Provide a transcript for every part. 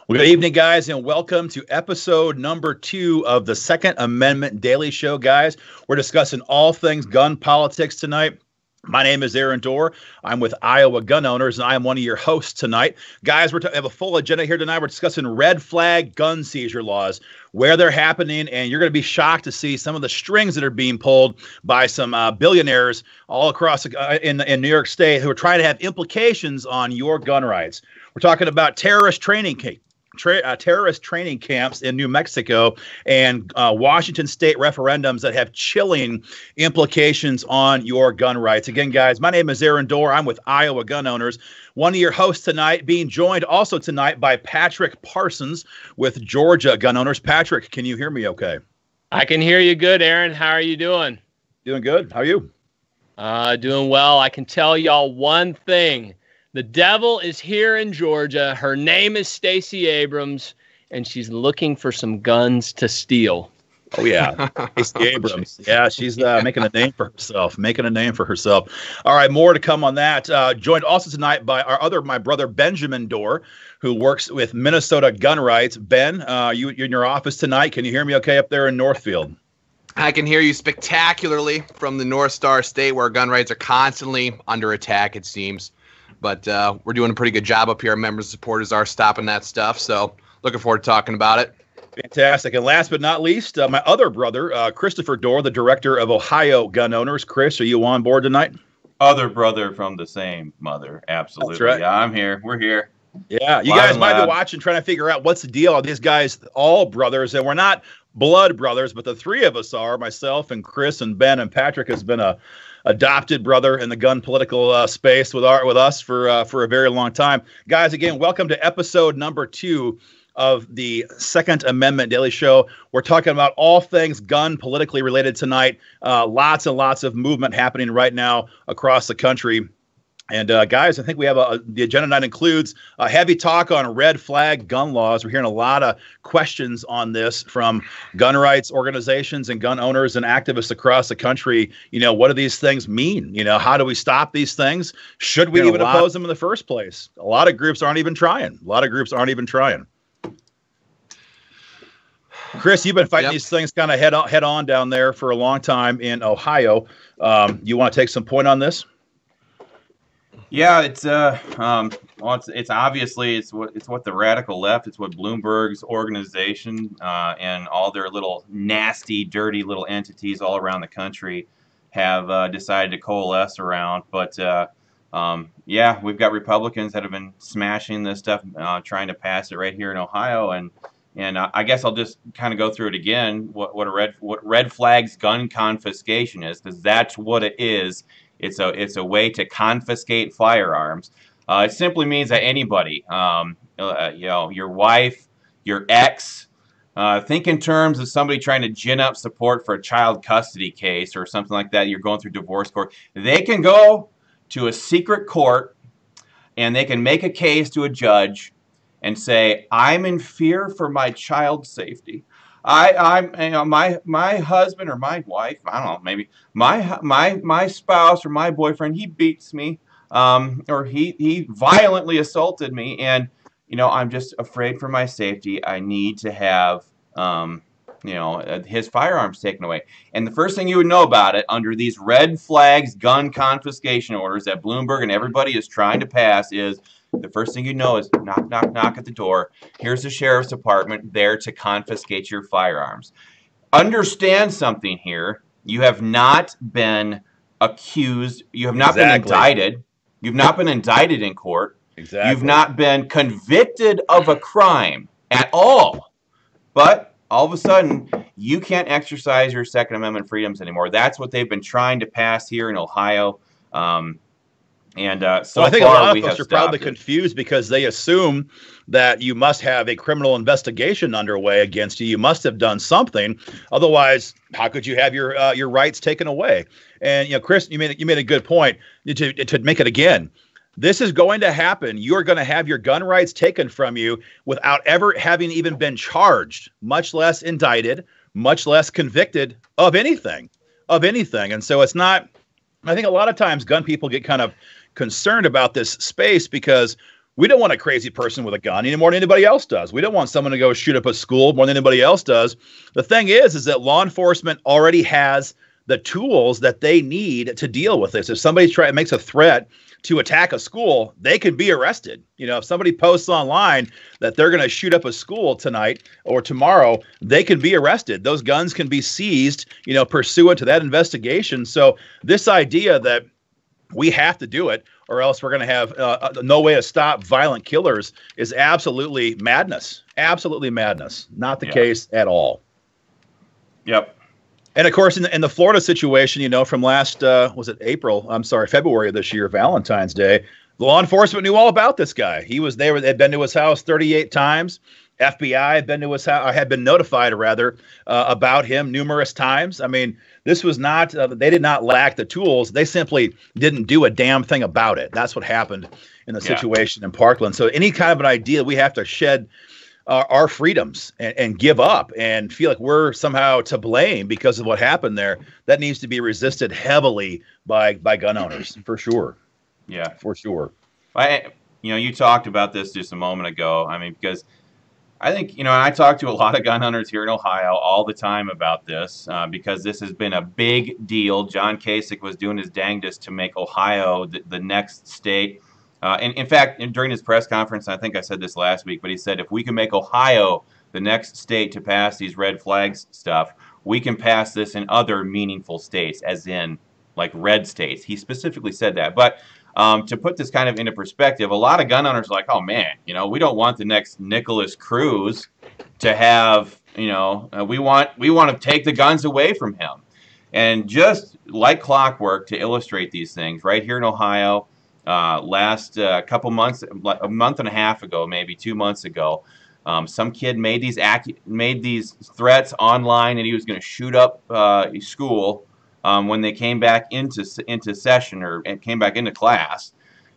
Well, good evening, guys, and welcome to episode number 2 of the Second Amendment Daily Show, guys. We're discussing all things gun politics tonight. My name is Aaron Dorr. I'm with Iowa Gun Owners, and I am one of your hosts tonight. Guys, we have a full agenda here tonight. We're discussing red flag gun seizure laws, where they're happening, and you're going to be shocked to see some of the strings that are being pulled by some billionaires all across in New York State who are trying to have implications on your gun rights. We're talking about terrorist training camps in New Mexico and Washington state referendums that have chilling implications on your gun rights. Again, guys, my name is Aaron Dorr. I'm with Iowa Gun Owners. One of your hosts tonight, being joined also tonight by Patrick Parsons with Georgia Gun Owners. Patrick, can you hear me okay? I can hear you good, Aaron. How are you doing? Doing good. How are you? Doing well. I can tell y'all one thing. The devil is here in Georgia. Her name is Stacey Abrams, and she's looking for some guns to steal. Oh, yeah. Stacey Abrams. Yeah, she's making a name for herself. All right, more to come on that. Joined also tonight by my brother, Benjamin Dorr, who works with Minnesota Gun Rights. Ben, you're in your office tonight. Can you hear me okay up there in Northfield? I can hear you spectacularly from the North Star State, where gun rights are constantly under attack, it seems. But we're doing a pretty good job up here. Our members and supporters are stopping that stuff. So looking forward to talking about it. Fantastic. And last but not least, my other brother, Christopher Dorr, the director of Ohio Gun Owners. Chris, are you on board tonight? Other brother from the same mother. Absolutely. That's right. Yeah, I'm here. We're here. Yeah, you guys might be watching, trying to figure out what's the deal. Are these guys all brothers? And we're not blood brothers, but the three of us are, myself and Chris and Ben, and Patrick has been a adopted brother in the gun political space with us for a very long time. Guys, again, welcome to episode number 2 of the Second Amendment Daily Show. We're talking about all things gun politically related tonight. Lots and lots of movement happening right now across the country. And guys, I think we have the agenda tonight includes a heavy talk on red flag gun laws. We're hearing a lot of questions on this from gun rights organizations and gun owners and activists across the country. You know, what do these things mean? You know, how do we stop these things? Should we even oppose them in the first place? A lot of groups aren't even trying. Chris, you've been fighting these things kind of head on down there for a long time in Ohio. You want to take some point on this? Yeah, it's obviously it's what the radical left, it's what Bloomberg's organization and all their little nasty, dirty little entities all around the country have decided to coalesce around. But yeah, we've got Republicans that have been smashing this stuff, trying to pass it right here in Ohio, and I guess I'll just kind of go through it again. What red flags gun confiscation is, because that's what it is. It's a way to confiscate firearms. It simply means that anybody, your wife, your ex, think in terms of somebody trying to gin up support for a child custody case or something like that. You're going through divorce court. They can go to a secret court and they can make a case to a judge and say, "I'm in fear for my child's safety. My husband or my wife, I don't know, maybe my spouse or my boyfriend, he beats me, or he violently assaulted me, and I'm just afraid for my safety. I need to have his firearms taken away." And the first thing you would know about it, under these red flags gun confiscation orders that Bloomberg and everybody is trying to pass, is the first thing you know is knock, knock, knock at the door. Here's the sheriff's department there to confiscate your firearms. Understand something here. You have not been accused. You have not been indicted. You've not been indicted in court. Exactly. You've not been convicted of a crime at all. But all of a sudden, you can't exercise your Second Amendment freedoms anymore. That's what they've been trying to pass here in Ohio. So I think a lot of folks are probably confused because they assume that you must have a criminal investigation underway against you. You must have done something. Otherwise, how could you have your rights taken away? And Chris, you made a good point. To make it again, this is going to happen. You're going to have your gun rights taken from you without ever having even been charged, much less indicted, much less convicted of anything. And so it's not. I think a lot of times gun people get kind of concerned about this space because We don't want a crazy person with a gun any more than anybody else does. We don't want someone to go shoot up a school more than anybody else does. The thing is that law enforcement already has the tools that they need to deal with this. If somebody makes a threat to attack a school, they can be arrested. If somebody posts online that they're going to shoot up a school tonight or tomorrow, they can be arrested. Those guns can be seized, pursuant to that investigation. So this idea that we have to do it or else we're going to have no way to stop violent killers is absolutely madness. Absolutely madness. Not the case at all. Yep. And of course, in the Florida situation, from last, February of this year, Valentine's Day, the law enforcement knew all about this guy. He was there. They'd been to his house 38 times. FBI had been to his house, had been notified, about him numerous times. I mean, this was not, they did not lack the tools. They simply didn't do a damn thing about it. That's what happened in the situation in Parkland. So any kind of an idea we have to shed our freedoms and give up and feel like we're somehow to blame because of what happened there, that needs to be resisted heavily by gun owners, for sure. Yeah, for sure. You talked about this just a moment ago. I mean, because I think, I talk to a lot of gun owners here in Ohio all the time about this because this has been a big deal. John Kasich was doing his dangdest to make Ohio the next state. And in fact, during his press conference, I think I said this last week, but he said if we can make Ohio the next state to pass these red flags stuff, we can pass this in other meaningful states, as in like red states. He specifically said that. But to put this kind of into perspective, a lot of gun owners are like, oh man, we don't want the next Nicholas Cruz to have, we want to take the guns away from him. And just like clockwork, to illustrate these things, right here in Ohio, last couple months, a month and a half ago, maybe 2 months ago, some kid made these threats online, and he was going to shoot up a school when they came back into session or came back into class.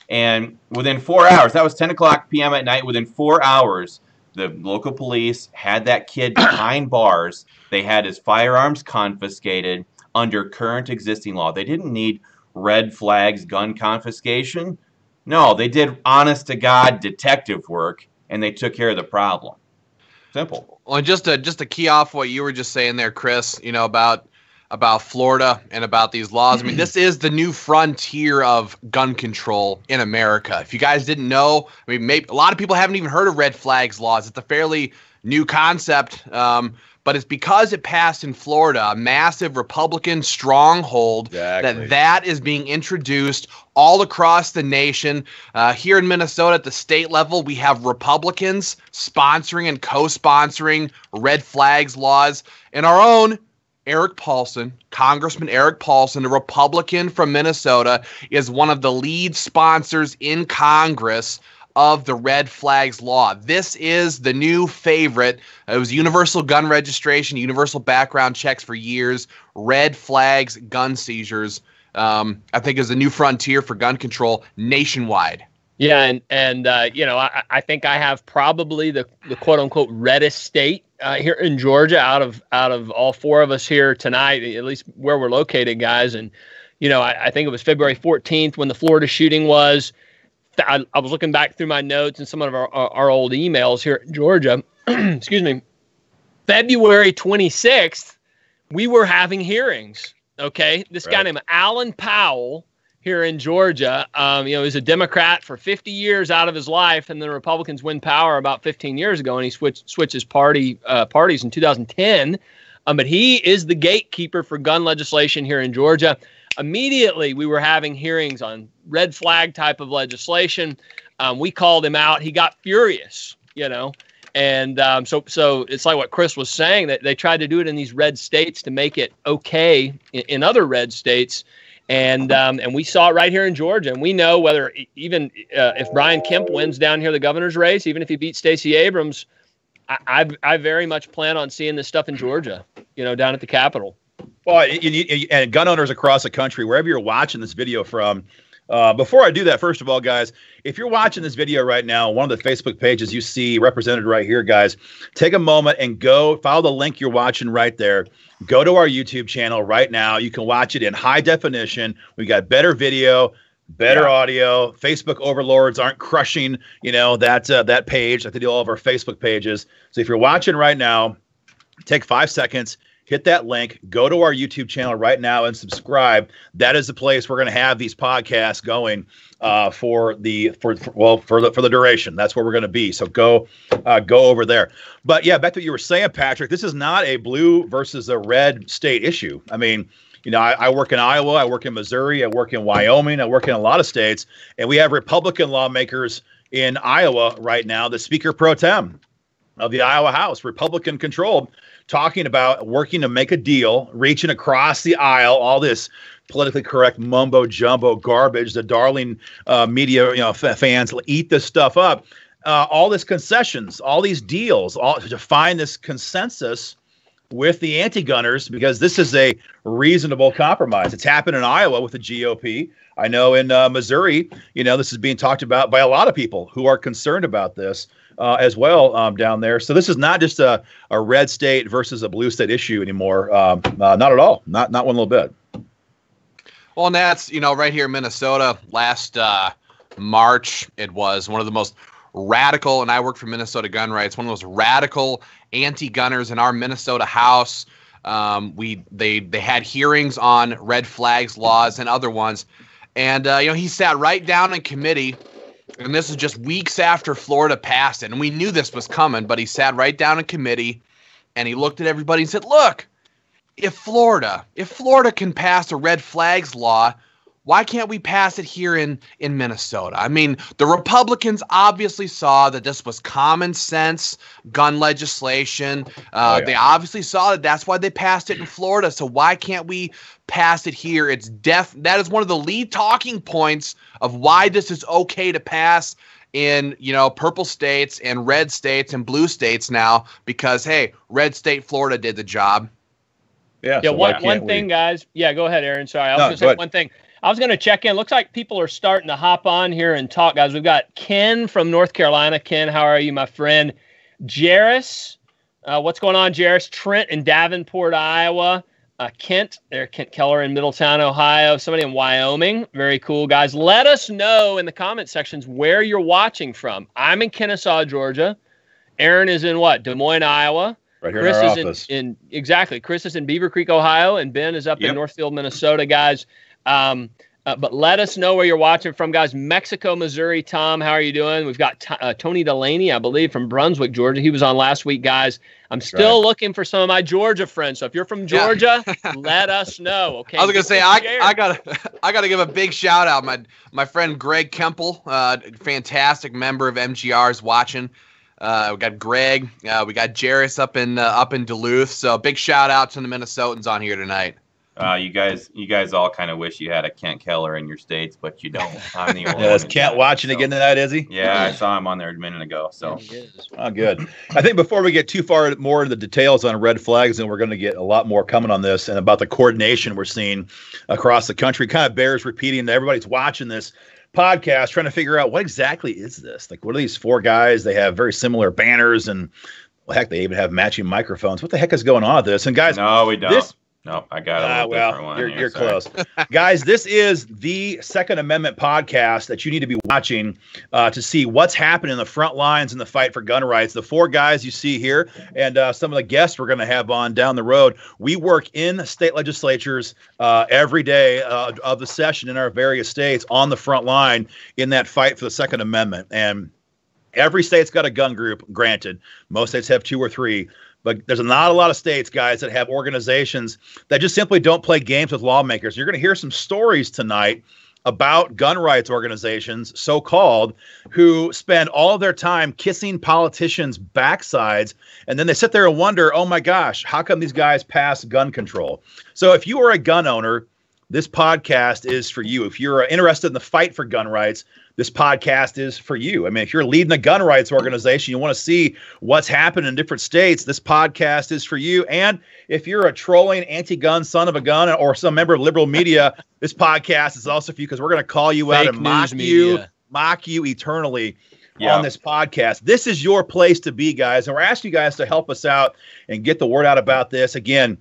And within 4 hours, that was 10 o'clock p.m. at night. Within 4 hours, the local police had that kid behind bars. They had his firearms confiscated under current existing law. They didn't need red flags, gun confiscation. No, they did honest to God detective work, and they took care of the problem. Simple. Well, just to key off what you were just saying there, Chris, about Florida and about these laws. I mean, this is the new frontier of gun control in America. If you guys didn't know, I mean, maybe a lot of people haven't even heard of red flags laws. It's a fairly new concept. But it's because it passed in Florida, a massive Republican stronghold, that is being introduced all across the nation. Here in Minnesota at the state level, we have Republicans sponsoring and co-sponsoring red flags laws. And our own Eric Paulson, Congressman Eric Paulson, a Republican from Minnesota, is one of the lead sponsors in Congress of the red flags law. This is the new favorite. It was universal gun registration, universal background checks for years, red flags, gun seizures. I think is a new frontier for gun control nationwide. Yeah, and I think I have probably the quote unquote reddest state here in Georgia out of all four of us here tonight, at least where we're located, guys. And I think it was February 14th when the Florida shooting was. I was looking back through my notes and some of our old emails here in Georgia. Excuse me. February 26th, we were having hearings. Okay, this guy named Alan Powell here in Georgia, he's a Democrat for 50 years out of his life, and the Republicans win power about 15 years ago, and he switches parties in 2010. But he is the gatekeeper for gun legislation here in Georgia. Immediately, we were having hearings on red flag type of legislation. We called him out. He got furious, and so it's like what Chris was saying, that they tried to do it in these red states to make it okay in other red states. And we saw it right here in Georgia. And we know whether even if Brian Kemp wins down here the governor's race, even if he beats Stacey Abrams, I very much plan on seeing this stuff in Georgia, down at the Capitol. Well, and gun owners across the country, wherever you're watching this video from, before I do that, first of all, guys, if you're watching this video right now, one of the Facebook pages you see represented right here, guys, take a moment and go follow the link you're watching right there. Go to our YouTube channel right now. You can watch it in high definition. We got better video, better audio. Facebook overlords aren't crushing, that page like they do all of our Facebook pages. So if you're watching right now, take 5 seconds, hit that link, go to our YouTube channel right now and subscribe. That is the place we're going to have these podcasts going for the duration. That's where we're going to be. So go over there. But yeah, back to what you were saying, Patrick, this is not a blue versus a red state issue. I mean, I work in Iowa, I work in Missouri, I work in Wyoming, I work in a lot of states, and we have Republican lawmakers in Iowa right now, the Speaker Pro Tem of the Iowa House, Republican controlled, talking about working to make a deal, reaching across the aisle, all this politically correct mumbo jumbo garbage, the darling media fans eat this stuff up, all this concessions, all these deals, all to find this consensus with the anti-gunners, because this is a reasonable compromise. It's happened in Iowa with the GOP. I know in Missouri, this is being talked about by a lot of people who are concerned about this as well down there. So this is not just a red state versus a blue state issue anymore. Not at all. Not one little bit. Well, and that's, right here in Minnesota last March, it was one of the most radical, and I work for Minnesota Gun Rights, one of the most radical anti-gunners in our Minnesota House. They had hearings on red flags laws and other ones, and he sat right down in committee, and this is just weeks after Florida passed it, and we knew this was coming, but he sat right down in committee, and he looked at everybody and said, "Look, if Florida can pass a red flags law, why can't we pass it here in Minnesota?" I mean, the Republicans obviously saw that this was common sense gun legislation. They obviously saw that that's why they passed it in Florida. So why can't we pass it here? That is one of the lead talking points of why this is okay to pass in, purple states and red states and blue states now, because, hey, red state Florida did the job. Yeah. So one thing, guys. Yeah, go ahead, Aaron. Sorry. I was going to say one thing. I was going to check in. Looks like people are starting to hop on here and talk, guys. We've got Ken from North Carolina. Ken, how are you, my friend? Jairus, what's going on, Jairus? Trent in Davenport, Iowa. Kent Keller in Middletown, Ohio. Somebody in Wyoming. Very cool, guys. Let us know in the comment sections where you're watching from. I'm in Kennesaw, Georgia. Aaron is in what? Des Moines, Iowa. Right here in our office. Exactly. Chris is in Beaver Creek, Ohio, and Ben is up in Northfield, Minnesota, guys. But let us know where you're watching from, guys. Mexico, Missouri. Tom, how are you doing? We've got Tony Delaney, I believe, from Brunswick, Georgia. He was on last week, guys. I'm still looking for some of my Georgia friends. So if you're from Georgia, let us know. Okay. I was gonna say I gotta give a big shout out. My friend Greg Kemple, fantastic member of MGR's watching. We got Greg. We got Jairus up in Duluth. So big shout out to the Minnesotans on here tonight. You guys all kind of wish you had a Kent Keller in your states, but you don't. I'm the only one. Is Kent watching again tonight, is he? Yeah, I saw him on there a minute ago. So, good. I think before we get too far more into the details on red flags, and we're going to get a lot more coming on this and about the coordination we're seeing across the country, kind of bears repeating that everybody's watching this podcast trying to figure out what exactly is this? Like, what are these four guys? They have very similar banners, and heck, they even have matching microphones. What the heck is going on with this? And guys, no, we don't. No, I got a different one. You're close. Guys, this is the Second Amendment podcast that you need to be watching to see what's happening in the front lines in the fight for gun rights. The four guys you see here and some of the guests we're going to have on down the road, we work in state legislatures every day of the session in our various states on the front line in that fight for the Second Amendment. And every state's got a gun group, granted. Most states have 2 or 3. But there's not a lot of states, guys, that have organizations that just simply don't play games with lawmakers. You're going to hear some stories tonight about gun rights organizations, so-called, who spend all of their time kissing politicians' backsides, and then they sit there and wonder, oh my gosh, how come these guys pass gun control? So if you are a gun owner, this podcast is for you. If you're interested in the fight for gun rights, this podcast is for you. I mean, if you're leading a gun rights organization, you want to see what's happening in different states, this podcast is for you. And if you're a trolling anti-gun son of a gun or some member of liberal media, this podcast is also for you, because we're going to call you out and mock you eternally on this podcast. This is your place to be, guys. And we're asking you guys to help us out and get the word out about this. Again,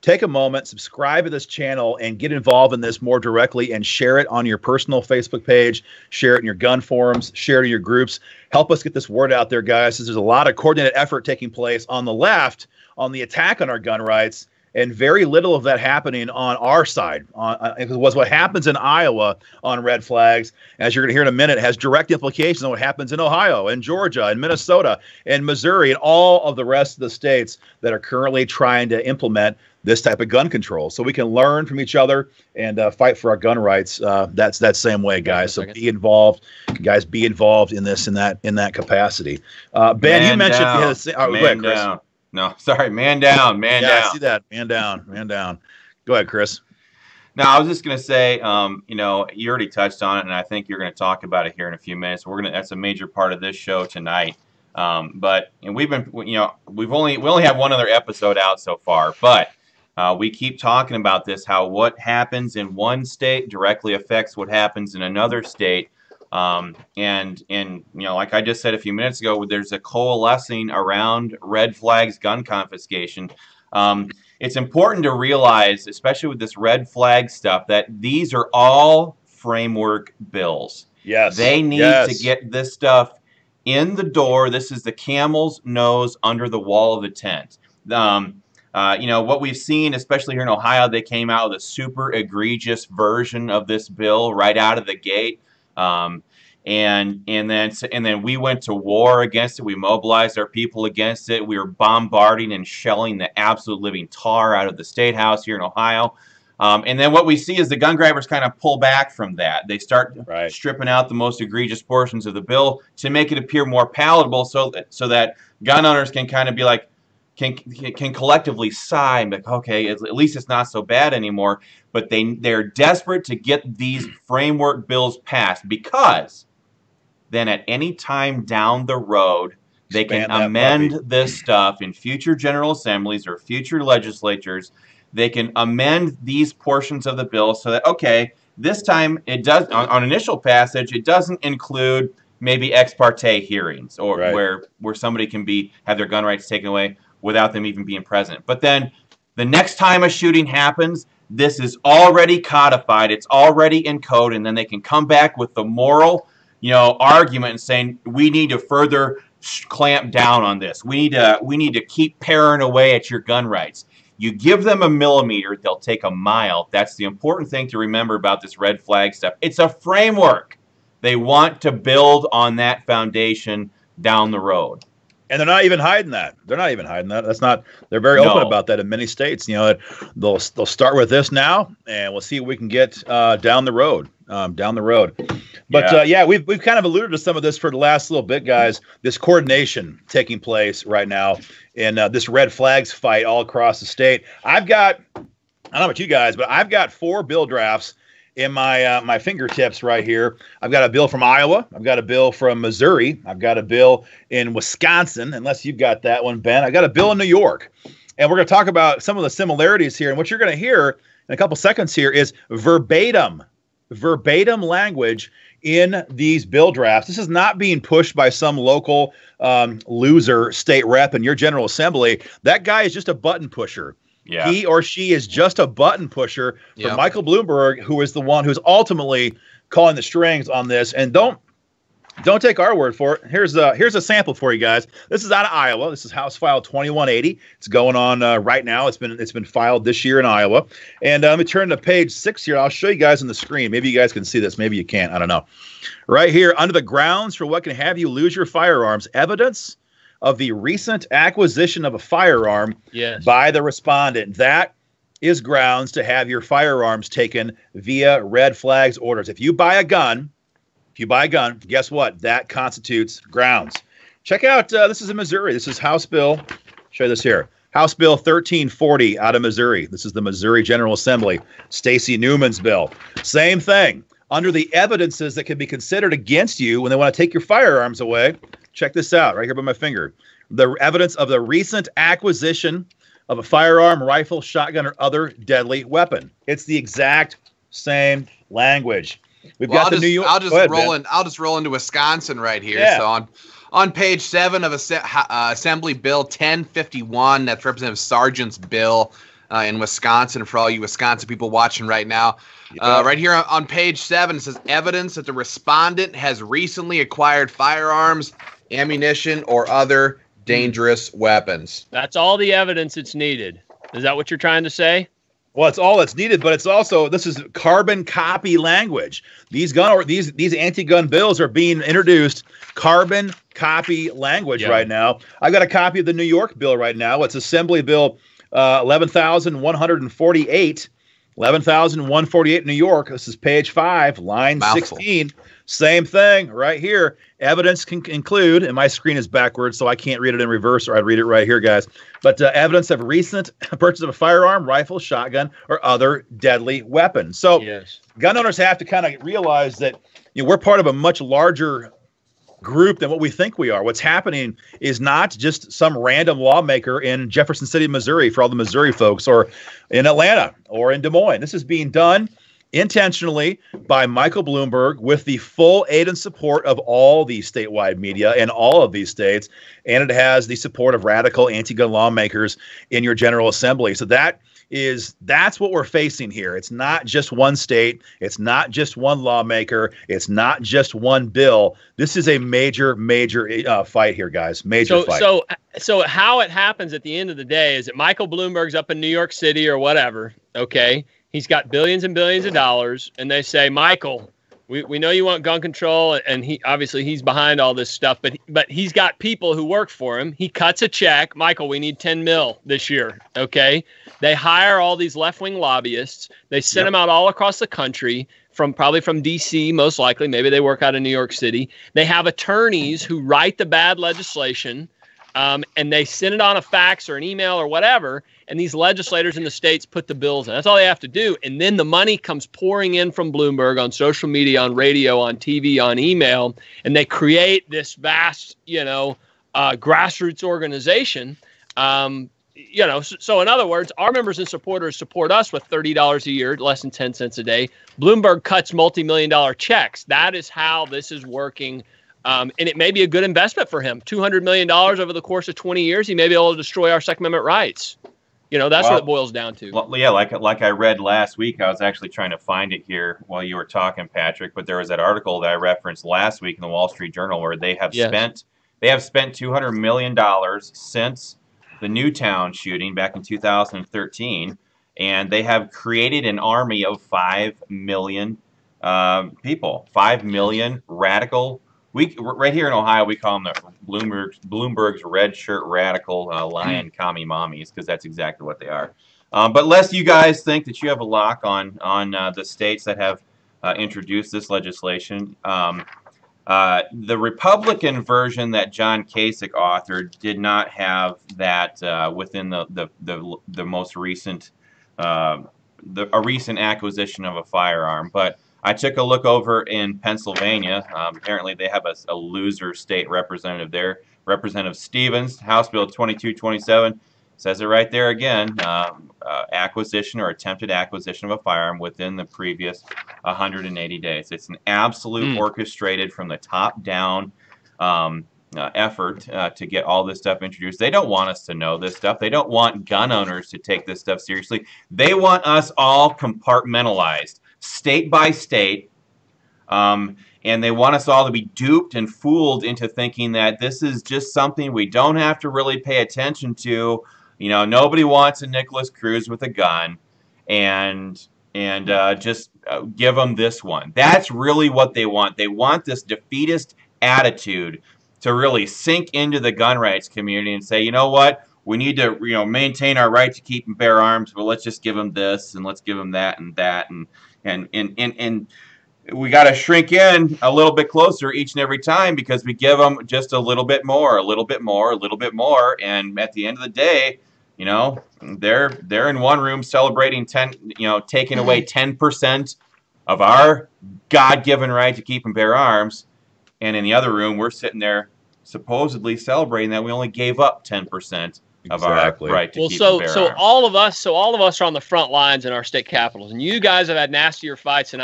take a moment, subscribe to this channel, and get involved in this more directly, and share it on your personal Facebook page, share it in your gun forums, share it in your groups. Help us get this word out there, guys, because there's a lot of coordinated effort taking place on the left on the attack on our gun rights, and very little of that happening on our side. It was what happens in Iowa on red flags, as you're going to hear in a minute, has direct implications on what happens in Ohio and Georgia and Minnesota and Missouri and all of the rest of the states that are currently trying to implement this type of gun control. So we can learn from each other and fight for our gun rights. That's that same way, guys. So be involved, guys. Be involved in this, in that capacity. Ben, you mentioned go ahead, Chris. Down. No, sorry, man down, man down. I see that, man down, man down. Go ahead, Chris. No, I was just going to say, you know, you already touched on it, and I think you're going to talk about it here in a few minutes. That's a major part of this show tonight. But we've been, you know, we only have one other episode out so far, but we keep talking about this, how what happens in one state directly affects what happens in another state. And you know, like I just said a few minutes ago, there's a coalescing around red flags gun confiscation. It's important to realize, especially with this red flag stuff, that these are all framework bills. Yes. They need to get this stuff in the door. This is the camel's nose under the wall of the tent. You know, what we've seen, especially here in Ohio, they came out with a super egregious version of this bill right out of the gate. And then we went to war against it. We mobilized our people against it. We were bombarding and shelling the absolute living tar out of the State House here in Ohio. And then what we see is the gun grabbers kind of pull back from that. They start stripping out the most egregious portions of the bill to make it appear more palatable, so that gun owners can kind of be like, can collectively sigh and be like, okay, at least it's not so bad anymore. But they're desperate to get these framework bills passed, because then at any time down the road, they can amend this stuff in future General Assemblies or future legislatures. They can amend these portions of the bill so that, okay, this time it does, on initial passage, it doesn't include maybe ex parte hearings, or where somebody can have their gun rights taken away without them even being present. But then the next time a shooting happens, this is already codified, it's already in code, and then they can come back with the moral, you know, argument and saying, we need to further clamp down on this. We need to keep paring away at your gun rights. You give them a millimeter, they'll take a mile. That's the important thing to remember about this red flag stuff. It's a framework. They want to build on that foundation down the road. And they're not even hiding that. They're not even hiding that. That's not. They're very open about that in many states. You know, they'll start with this now, and we'll see what we can get down the road. But yeah, we've kind of alluded to some of this for the last little bit, guys. This coordination taking place right now in this red flags fight all across the state. I don't know about you guys, but I've got 4 bill drafts in my fingertips right here. I've got a bill from Iowa. I've got a bill from Missouri. I've got a bill in Wisconsin, unless you've got that one, Ben. I got a bill in New York. And we're going to talk about some of the similarities here. And what you're going to hear in a couple seconds here is verbatim language in these bill drafts. This is not being pushed by some local loser state rep in your General Assembly. That guy is just a button pusher. Yeah. He or she is just a button pusher for Michael Bloomberg, who is the one who's ultimately calling the strings on this. And don't take our word for it. Here's a sample for you guys. This is out of Iowa. This is House File 2180. It's going on right now. It's been filed this year in Iowa. And let me turn to page 6 here. I'll show you guys on the screen. Maybe you guys can see this. Maybe you can't. I don't know. Right here, under the grounds for what can have you lose your firearms, evidence of the recent acquisition of a firearm by the respondent. That is grounds to have your firearms taken via red flags orders. If you buy a gun, guess what? That constitutes grounds. Check out, this is in Missouri. This is House Bill, show you this here. House Bill 1340 out of Missouri. This is the Missouri General Assembly. Stacey Newman's bill. Same thing. Under the evidences that can be considered against you when they want to take your firearms away, check this out right here by my finger. The evidence of the recent acquisition of a firearm, rifle, shotgun, or other deadly weapon. It's the exact same language. We've got the New York. I'll just roll into Wisconsin right here. Yeah. So on page 7 of Assembly Bill 1051, that's Representative Sargent's bill. in Wisconsin. For all you Wisconsin people watching right now, right here on page 7, it says evidence that the respondent has recently acquired firearms, ammunition, or other dangerous weapons. That's all the evidence that's needed. Is that what you're trying to say? Well, it's all that's needed, but it's also, this is carbon copy language. These anti-gun bills are being introduced carbon copy language right now. I've got a copy of the New York bill right now. It's Assembly Bill 11,148. 11,148 New York. This is page 5, line 16. Same thing right here. Evidence can include, and my screen is backwards, so I can't read it in reverse, or I'd read it right here, guys. But evidence of recent purchase of a firearm, rifle, shotgun, or other deadly weapon. So gun owners have to kind of realize that we're part of a much larger group than what we think we are. What's happening is not just some random lawmaker in Jefferson City, Missouri, for all the Missouri folks, or in Atlanta, or in Des Moines. This is being done intentionally by Michael Bloomberg with the full aid and support of all the statewide media in all of these states, and it has the support of radical anti-gun lawmakers in your General Assembly. So that's what we're facing here. It's not just one state. It's not just one lawmaker. It's not just one bill. This is a major fight here, guys. Major fight. So how it happens at the end of the day is that Michael Bloomberg's up in New York City or whatever, okay? He's got billions and billions of dollars, and they say, Michael, we know you want gun control, and he's behind all this stuff, but he's got people who work for him. He cuts a check. Michael, we need 10 mil this year, okay? They hire all these left-wing lobbyists. They send them out all across the country, probably from D.C., most likely. Maybe they work out of New York City. They have attorneys who write the bad legislation, and they send it on a fax or an email or whatever, and these legislators in the states put the bills in. That's all they have to do. And then the money comes pouring in from Bloomberg on social media, on radio, on TV, on email, and they create this vast, grassroots organization. So in other words, our members and supporters support us with $30 a year, less than 10 cents a day. Bloomberg cuts multi-million-dollar checks. That is how this is working. And it may be a good investment for him. $200 million over the course of 20 years, he may be able to destroy our Second Amendment rights. That's what it boils down to. Well, yeah, like I read last week, I was actually trying to find it here while you were talking, Patrick. But there was that article that I referenced last week in the Wall Street Journal where they have spent $200 million since the Newtown shooting back in 2013, and they have created an army of 5 million people, 5 million radical. Right here in Ohio, we call them the Bloomberg's red shirt radical lion commie mommies, because that's exactly what they are. But lest you guys think that you have a lock on the states that have introduced this legislation, the Republican version that John Kasich authored did not have that within the most recent a recent acquisition of a firearm, but I took a look over in Pennsylvania. Apparently, they have a loser state representative there. Representative Stevens, House Bill 2227, says it right there again. Acquisition or attempted acquisition of a firearm within the previous 180 days. It's an absolute orchestrated from the top down effort to get all this stuff introduced. They don't want us to know this stuff. They don't want gun owners to take this stuff seriously. They want us all compartmentalized, state by state, and they want us all to be duped and fooled into thinking that this is just something we don't have to really pay attention to. Nobody wants a Nicholas Cruz with a gun, and just give them this one. That's really what they want. They want this defeatist attitude to really sink into the gun rights community and say, you know what? We need to, maintain our right to keep and bear arms, but let's just give them this and let's give them that and that and we got to shrink in a little bit closer each and every time because we give them just a little bit more, a little bit more, a little bit more, and at the end of the day, they're in one room celebrating taking away 10% of our God-given right to keep and bear arms, and in the other room we're sitting there supposedly celebrating that we only gave up 10% of our right to keep and bear arms. So all of us are on the front lines in our state capitals, and you guys have had nastier fights than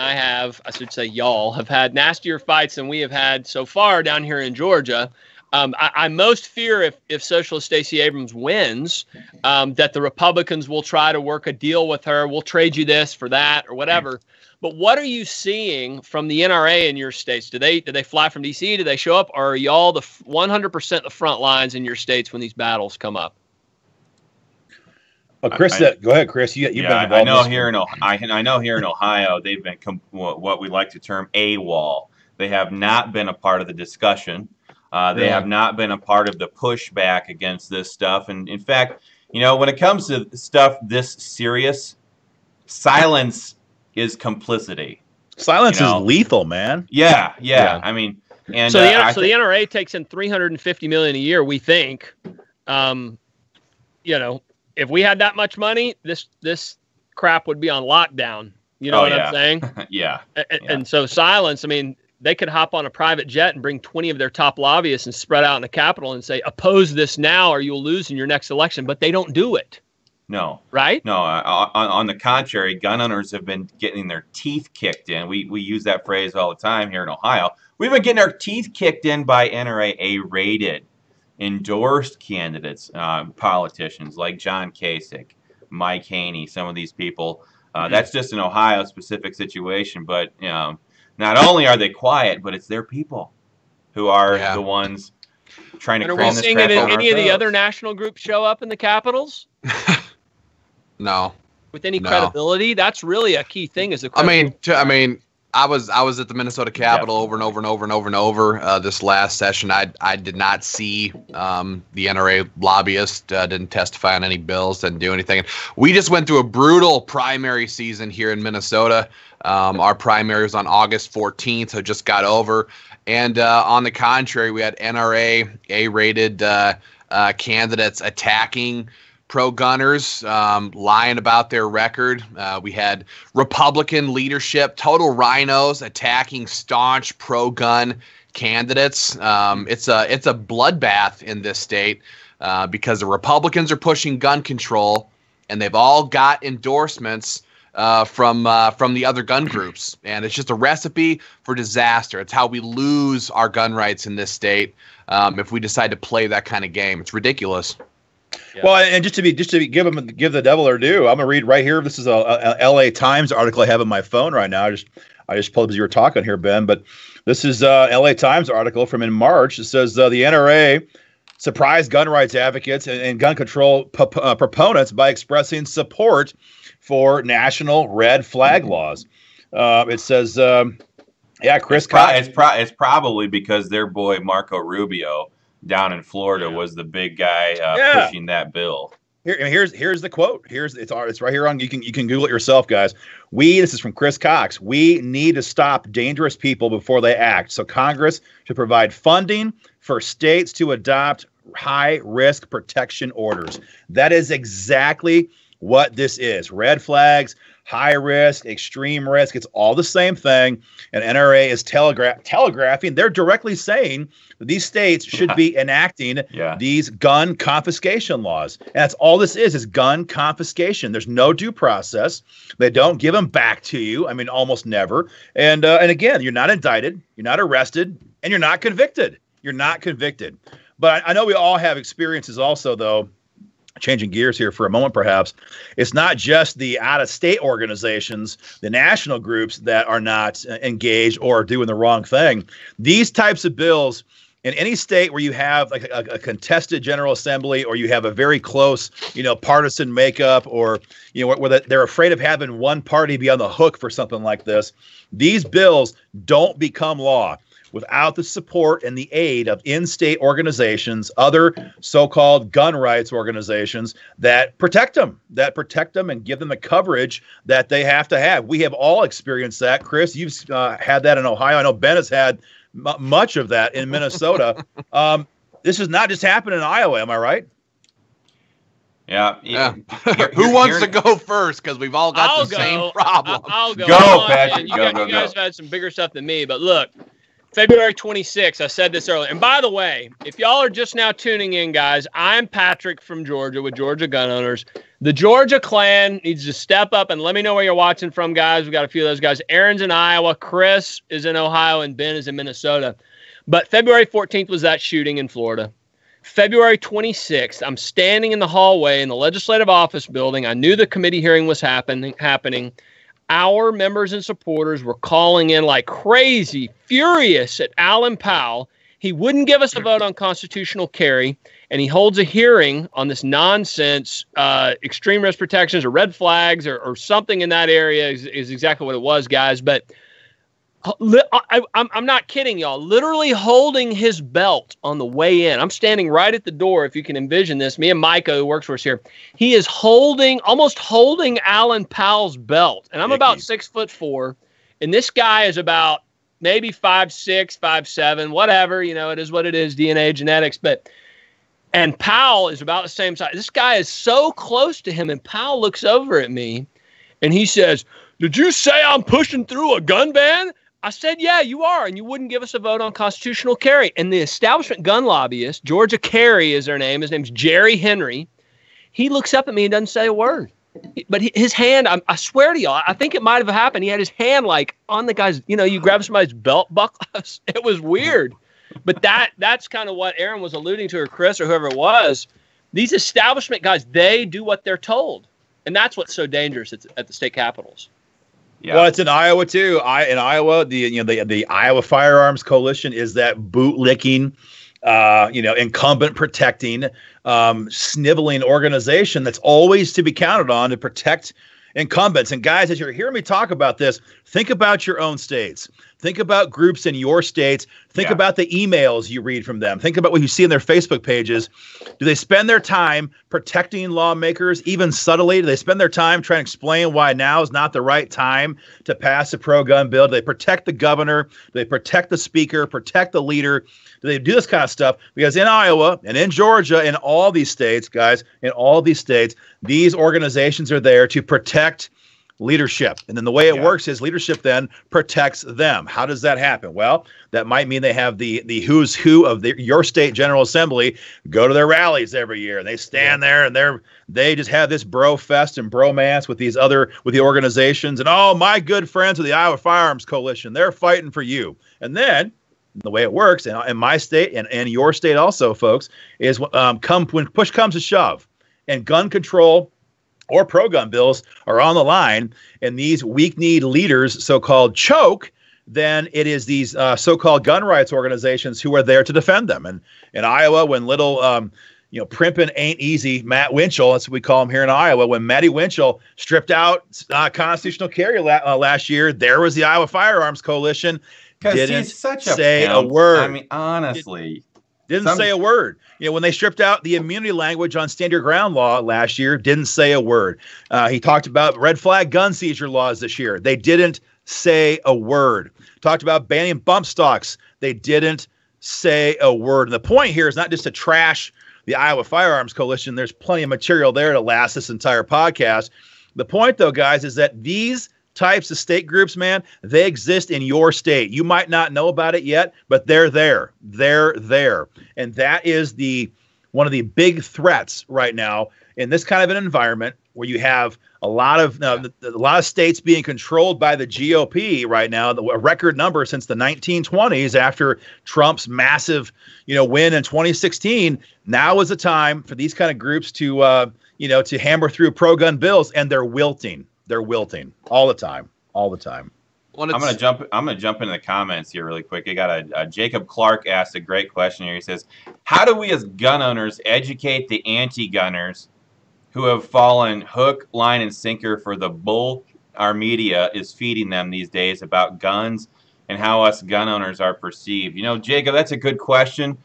y'all have had nastier fights than we have had so far down here in Georgia. I most fear if Socialist Stacey Abrams wins, that the Republicans will try to work a deal with her. We'll trade you this for that or whatever. But what are you seeing from the NRA in your states? Do they fly from D.C.? Do they show up? Or are y'all the 100% the front lines in your states when these battles come up? Well, Chris, go ahead, Chris. You've been involved. I know here in Ohio, they've been what we like to term AWOL. They have not been a part of the discussion. They have not been a part of the pushback against this stuff. And in fact, when it comes to stuff this serious, silence is complicity. Silence is lethal, man. Yeah. I mean, and so the NRA takes in $350 million a year. We think, if we had that much money, this crap would be on lockdown. You know what I'm saying? Yeah. And so silence. I mean, they could hop on a private jet and bring 20 of their top lobbyists and spread out in the Capitol and say, oppose this now or you'll lose in your next election. But they don't do it. No. Right? No. On the contrary, gun owners have been getting their teeth kicked in. We use that phrase all the time here in Ohio. We've been getting our teeth kicked in by NRA A-rated, endorsed candidates, politicians like John Kasich, Mike Haney, some of these people. That's just an Ohio-specific situation. But not only are they quiet, but it's their people who are the ones trying to cram this crap over our throats. Are we seeing any of the other national groups show up in the capitals? No. With any credibility? That's really a key thing. I was at the Minnesota Capitol over and over this last session. I did not see the NRA lobbyist, didn't testify on any bills, didn't do anything. We just went through a brutal primary season here in Minnesota. Our primary was on August 14th, so just got over. And on the contrary, we had NRA A-rated candidates attacking pro-gunners, lying about their record. We had Republican leadership, total rhinos, attacking staunch pro-gun candidates. It's a bloodbath in this state because the Republicans are pushing gun control, and they've all got endorsements from the other gun groups, and it's just a recipe for disaster. It's how we lose our gun rights in this state if we decide to play that kind of game. It's ridiculous. Yeah. Well, and just to give the devil their due, I'm gonna read right here. This is a LA Times article I have on my phone right now. I just pulled it as you were talking here, Ben. But this is LA Times article from in March. It says the NRA surprised gun rights advocates and gun control proponents by expressing support for national red flag laws. It says, Chris. It's probably because their boy Marco Rubio down in Florida was the big guy pushing that bill. Here's the quote. It's right here on. You can Google it yourself, guys. This is from Chris Cox. We need to stop dangerous people before they act. So Congress should provide funding for states to adopt high risk protection orders. That is exactly what this is. Red flags, high risk, extreme risk. It's all the same thing. And NRA is telegraphing. They're directly saying that these states should be enacting these gun confiscation laws. And that's all this is gun confiscation. There's no due process. They don't give them back to you. I mean, almost never. And again, you're not indicted, you're not arrested, and you're not convicted. You're not convicted. But I know we all have experiences also, though. Changing gears here for a moment, perhaps. It's not just the out-of-state organizations, the national groups that are not engaged or doing the wrong thing. These types of bills in any state where you have like a contested General Assembly, or you have a very close, partisan makeup, or where they're afraid of having one party be on the hook for something like this, these bills don't become law without the support and the aid of in-state organizations, other so-called gun rights organizations that protect them and give them the coverage that they have to have. We have all experienced that. Chris, you've had that in Ohio. I know Ben has had much of that in Minnesota. This is not just happening in Iowa, am I right? Yeah. Who wants to go first? Because we've all got same problem. I'll go. Go, Patrick. You guys have had some bigger stuff than me, but look. February 26th, I said this earlier. And by the way, if y'all are just now tuning in, guys, I'm Patrick from Georgia with Georgia Gun Owners. The Georgia clan needs to step up, and let me know where you're watching from, guys. We got a few of those guys. Aaron's in Iowa, Chris is in Ohio, and Ben is in Minnesota. But February 14th was that shooting in Florida. February 26th, I'm standing in the hallway in the legislative office building. I knew the committee hearing was happening. Our members and supporters were calling in like crazy, furious at Alan Powell. He wouldn't give us a vote on constitutional carry, and he holds a hearing on this nonsense, extreme risk protections or red flags or something in that area is exactly what it was, guys. But I'm not kidding, y'all. Literally holding his belt on the way in. I'm standing right at the door, if you can envision this. Me and Micah, who works for us here, he is almost holding Alan Powell's belt. And I'm about 6'4", and this guy is about maybe 5'6", 5'7", whatever. You know, it is what it is, DNA, genetics. And Powell is about the same size. This guy is so close to him, and Powell looks over at me, and he says, "Did you say I'm pushing through a gun ban?" I said, "Yeah, you are, and you wouldn't give us a vote on constitutional carry." And the establishment gun lobbyist, Georgia Carey is their name. His name's Jerry Henry. He looks up at me and doesn't say a word. But his hand, I swear to y'all, I think it might have happened. He had his hand like on the guy's, you grab somebody's belt buckle. It was weird. But that's kind of what Aaron was alluding to, or Chris, or whoever it was. These establishment guys, they do what they're told. And that's what's so dangerous at the state capitals. Yeah. Well, it's in Iowa too. In Iowa, the Iowa Firearms Coalition is that bootlicking, incumbent protecting, sniveling organization that's always to be counted on to protect incumbents. And guys, as you're hearing me talk about this, think about your own states. Think about groups in your states. Think about the emails you read from them. Think about what you see in their Facebook pages. Do they spend their time protecting lawmakers, even subtly? Do they spend their time trying to explain why now is not the right time to pass a pro-gun bill? Do they protect the governor? Do they protect the speaker, protect the leader? Do they do this kind of stuff? Because in Iowa and in Georgia, in all these states, guys, in all these states, these organizations are there to protect leadership. And then the way it works is leadership then protects them. How does that happen? Well, that might mean they have the who's who of your state General Assembly go to their rallies every year. And they stand there and they just have this bro fest and bromance with the organizations. And oh, my good friends of the Iowa Firearms Coalition, they're fighting for you. And then the way it works in my state and your state also, folks, is when push comes to shove and gun control or pro-gun bills are on the line, and these weak-kneed leaders, so-called, choke, then it is these so-called gun rights organizations who are there to defend them. And in Iowa, when little, primping ain't easy, Matt Winchell, that's what we call him here in Iowa, when Matty Winchell stripped out constitutional carry last year, there was the Iowa Firearms Coalition. Didn't he's such say a word. I mean, honestly. Didn't say a word. When they stripped out the immunity language on stand your ground law last year, didn't say a word. He talked about red flag gun seizure laws this year. They didn't say a word. Talked about banning bump stocks. They didn't say a word. And the point here is not just to trash the Iowa Firearms Coalition. There's plenty of material there to last this entire podcast. The point, though, guys, is that these types of state groups, man, they exist in your state. You might not know about it yet, but they're there. They're there. And that is one of the big threats right now in this kind of an environment where you have a lot of states being controlled by the GOP right now, a record number since the 1920s after Trump's massive, win in 2016. Now is the time for these kind of groups to hammer through pro-gun bills, and they're wilting. They're wilting all the time. Well, I'm gonna jump into the comments here really quick. I got a Jacob Clark asked a great question here. He says, "How do we as gun owners educate the anti-gunners who have fallen hook, line, and sinker for the bull our media is feeding them these days about guns and how us gun owners are perceived?" Jacob, that's a good question.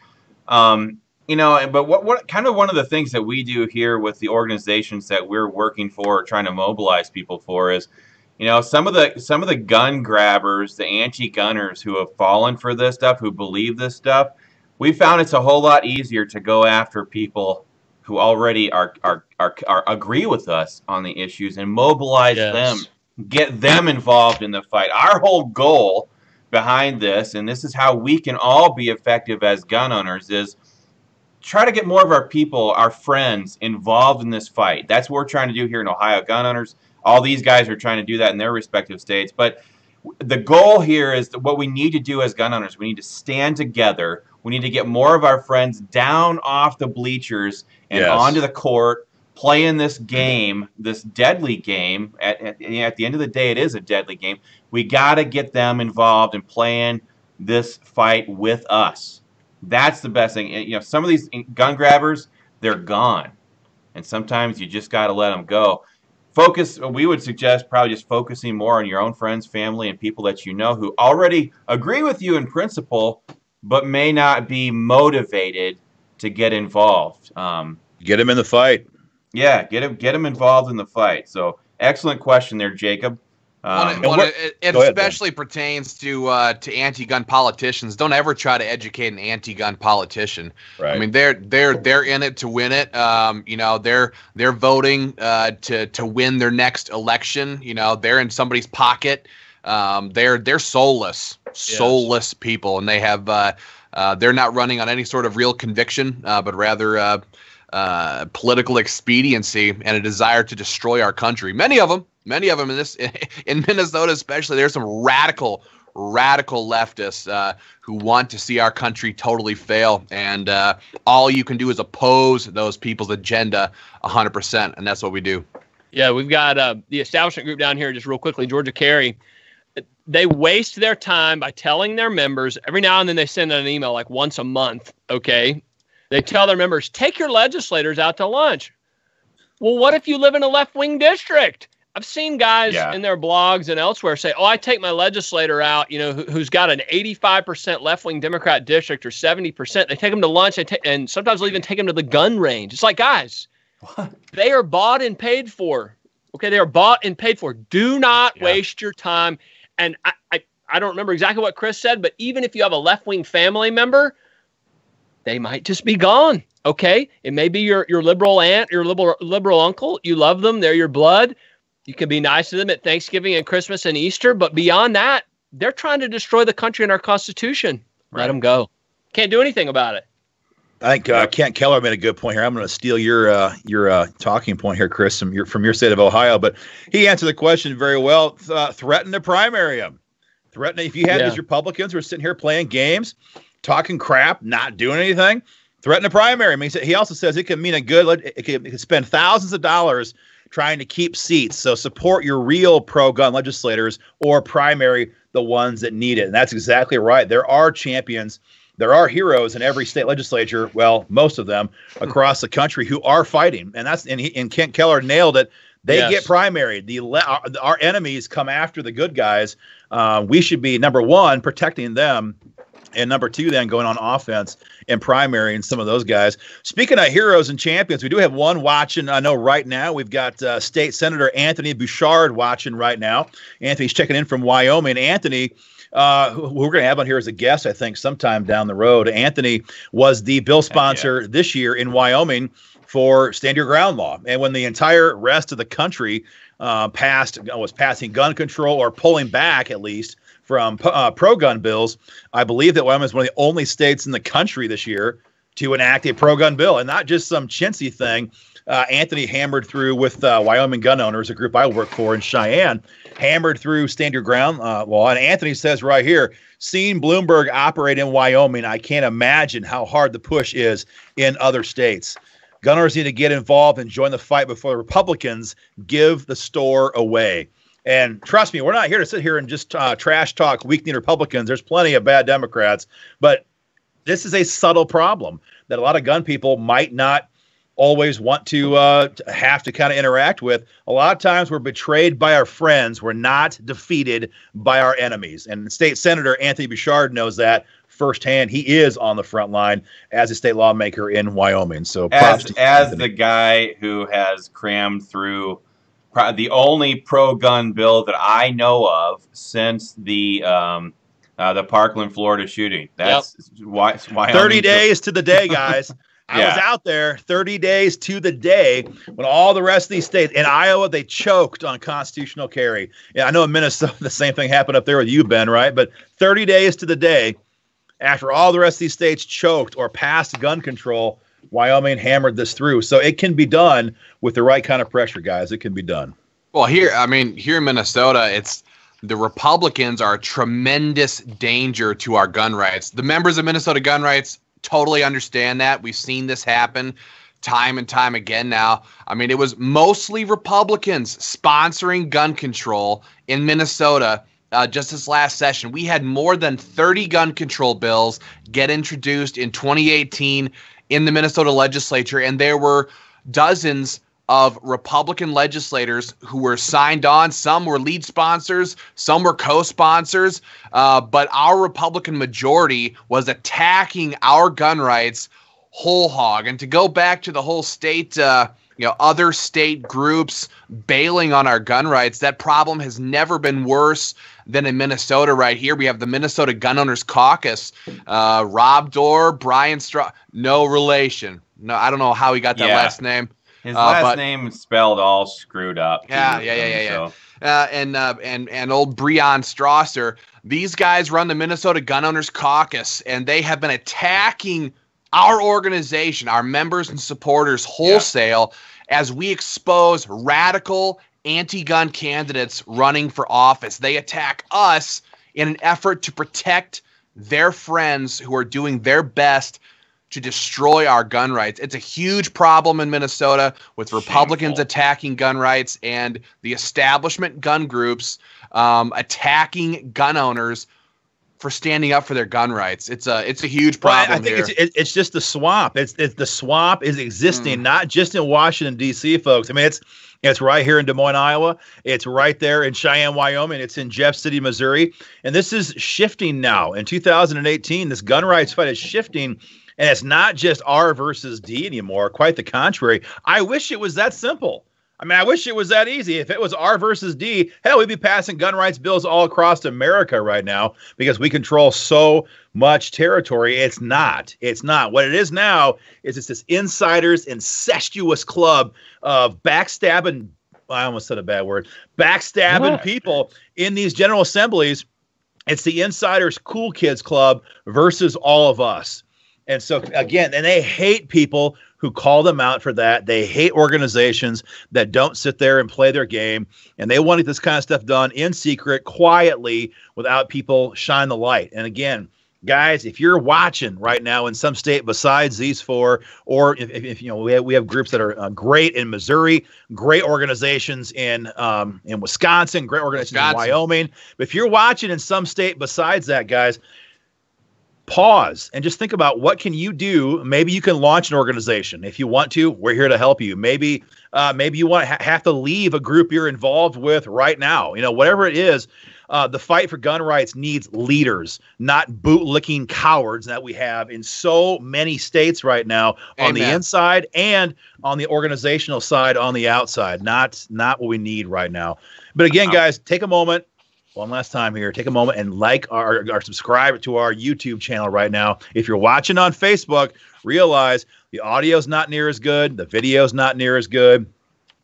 But what kind of one of the things that we do here with the organizations that we're working for, trying to mobilize people for, is, some of the gun grabbers, the anti-gunners who have fallen for this stuff, who believe this stuff, we found it's a whole lot easier to go after people who already are agree with us on the issues and mobilize them, get them involved in the fight. Our whole goal behind this, and this is how we can all be effective as gun owners, is try to get more of our people, our friends, involved in this fight. That's what we're trying to do here in Ohio Gun Owners. All these guys are trying to do that in their respective states. But the goal here is that what we need to do as gun owners, we need to stand together. We need to get more of our friends down off the bleachers and onto the court, playing this game, this deadly game. At the end of the day, it is a deadly game. We got to get them involved in playing this fight with us. That's the best thing. You know, some of these gun grabbers, they're gone. And sometimes you just got to let them go. We would suggest probably just focusing more on your own friends, family, and people that you know who already agree with you in principle, but may not be motivated to get involved. Get them in the fight. Yeah, get them involved in the fight. So excellent question there, Jacob. It especially pertains to anti-gun politicians. Don't ever try to educate an anti-gun politician. Right. I mean, they're in it to win it. You know, they're voting to win their next election. You know, they're in somebody's pocket. They're soulless people, and they have they're not running on any sort of real conviction, but rather political expediency and a desire to destroy our country. Many of them in Minnesota especially, there's some radical leftists who want to see our country totally fail, and all you can do is oppose those people's agenda 100%, and that's what we do. Yeah, we've got the establishment group down here, just real quickly, Georgia Carry. They waste their time by telling their members, every now and then they send an email like once a month, okay? They tell their members, take your legislators out to lunch. Well, what if you live in a left-wing district? I've seen guys in their blogs and elsewhere say, oh, I take my legislator out, you know, who's got an 85% left-wing Democrat district or 70%. They take them to lunch and sometimes they'll even take them to the gun range. It's like, guys, they are bought and paid for. Okay, they are bought and paid for. Do not waste your time. And I don't remember exactly what Chris said, but even if you have a left-wing family member, they might just be gone. Okay, it may be your liberal aunt, your liberal uncle. You love them; they're your blood. You can be nice to them at Thanksgiving and Christmas and Easter, but beyond that, they're trying to destroy the country and our Constitution. Let them go. Can't do anything about it. I think Kent Keller made a good point here. I'm going to steal your talking point here, Chris, from your state of Ohio. But he answered the question very well. Threaten to primary him. Threaten if you had these Republicans who are sitting here playing games, talking crap, not doing anything. Threaten to primary him. He also says it can mean it can spend thousands of dollars trying to keep seats. So support your real pro-gun legislators or primary the ones that need it. And that's exactly right. There are champions. There are heroes in every state legislature, well, most of them across the country who are fighting. And Kent Keller nailed it. They get primaried. Our enemies come after the good guys. We should be, number one, protecting them. And number two, then going on offense and primary and some of those guys. Speaking of heroes and champions, we do have one watching. I know right now we've got State Senator Anthony Bouchard watching right now. Anthony's checking in from Wyoming. Anthony, who we're going to have on here as a guest, I think, sometime down the road. Anthony was the bill sponsor this year in Wyoming for Stand Your Ground law. And when the entire rest of the country was passing gun control or pulling back at least from pro-gun bills, I believe that Wyoming is one of the only states in the country this year to enact a pro-gun bill, and not just some chintzy thing. Anthony hammered through with Wyoming gun owners, a group I work for in Cheyenne, hammered through Stand Your Ground law. And Anthony says right here, seeing Bloomberg operate in Wyoming, I can't imagine how hard the push is in other states. Gun owners need to get involved and join the fight before the Republicans give the store away. And trust me, we're not here to sit here and just trash talk weak-kneed Republicans. There's plenty of bad Democrats. But this is a subtle problem that a lot of gun people might not always want to have to kind of interact with. A lot of times we're betrayed by our friends. We're not defeated by our enemies. And State Senator Anthony Bouchard knows that firsthand. He is on the front line as a state lawmaker in Wyoming. So as the guy who has crammed through the only pro-gun bill that I know of since the Parkland, Florida shooting. That's why 30 days to the day, guys. I was out there 30 days to the day when all the rest of these states, in Iowa, they choked on constitutional carry. Yeah, I know in Minnesota the same thing happened up there with you, Ben, right? But 30 days to the day after all the rest of these states choked or passed gun control, Wyoming hammered this through. So it can be done with the right kind of pressure, guys. It can be done. Well, here in Minnesota, it's the Republicans are a tremendous danger to our gun rights. The members of Minnesota Gun Rights totally understand that. We've seen this happen time and time again now. I mean, it was mostly Republicans sponsoring gun control in Minnesota. Just this last session, we had more than 30 gun control bills get introduced in 2018 in the Minnesota legislature, and there were dozens of Republican legislators who were signed on. Some were lead sponsors, some were co-sponsors, but our Republican majority was attacking our gun rights whole hog. And to go back to the whole state, other state groups bailing on our gun rights, that problem has never been worse than in Minnesota. Right here, we have the Minnesota Gun Owners Caucus. Rob Dorr, Brian no relation. No, I don't know how he got that last name. His last name is spelled all screwed up. Yeah. And old Breon Strasser. These guys run the Minnesota Gun Owners Caucus, and they have been attacking our organization, our members and supporters wholesale as we expose radical anti-gun candidates running for office. They attack us in an effort to protect their friends who are doing their best to destroy our gun rights. It's a huge problem in Minnesota with Republicans attacking gun rights and the establishment gun groups attacking gun owners for standing up for their gun rights. It's a huge problem. Well, I think it's just the swamp. It's the swamp is existing not just in Washington D.C., folks. I mean, it's right here in Des Moines, Iowa. It's right there in Cheyenne, Wyoming. It's in Jeff City, Missouri. And this is shifting now. In 2018, this gun rights fight is shifting. And it's not just R versus D anymore. Quite the contrary. I wish it was that simple. I mean, I wish it was that easy. If it was R versus D, hell, we'd be passing gun rights bills all across America right now because we control so much territory. It's not. It's not. What it is now is it's this insiders incestuous club of backstabbing, I almost said a bad word, backstabbing people in these general assemblies. It's the insiders cool kids club versus all of us. And so, again, and they hate people who call them out for that. They hate organizations that don't sit there and play their game. And they want this kind of stuff done in secret, quietly, without people shine the light. And again, guys, if you're watching right now in some state besides these four, or if we have groups that are great in Missouri, great organizations in Wisconsin, great organizations in Wyoming. But if you're watching in some state besides that, guys, pause and just think about what can you do. Maybe you can launch an organization. If you want to, we're here to help you. Maybe you want to have to leave a group you're involved with right now. Whatever it is, the fight for gun rights needs leaders, not bootlicking cowards that we have in so many states right now. Amen. On the inside and on the organizational side on the outside. Not what we need right now. But again, guys, take a moment. One last time here, take a moment and like or subscribe to our YouTube channel right now. If you're watching on Facebook, realize the audio's not near as good, the video's not near as good,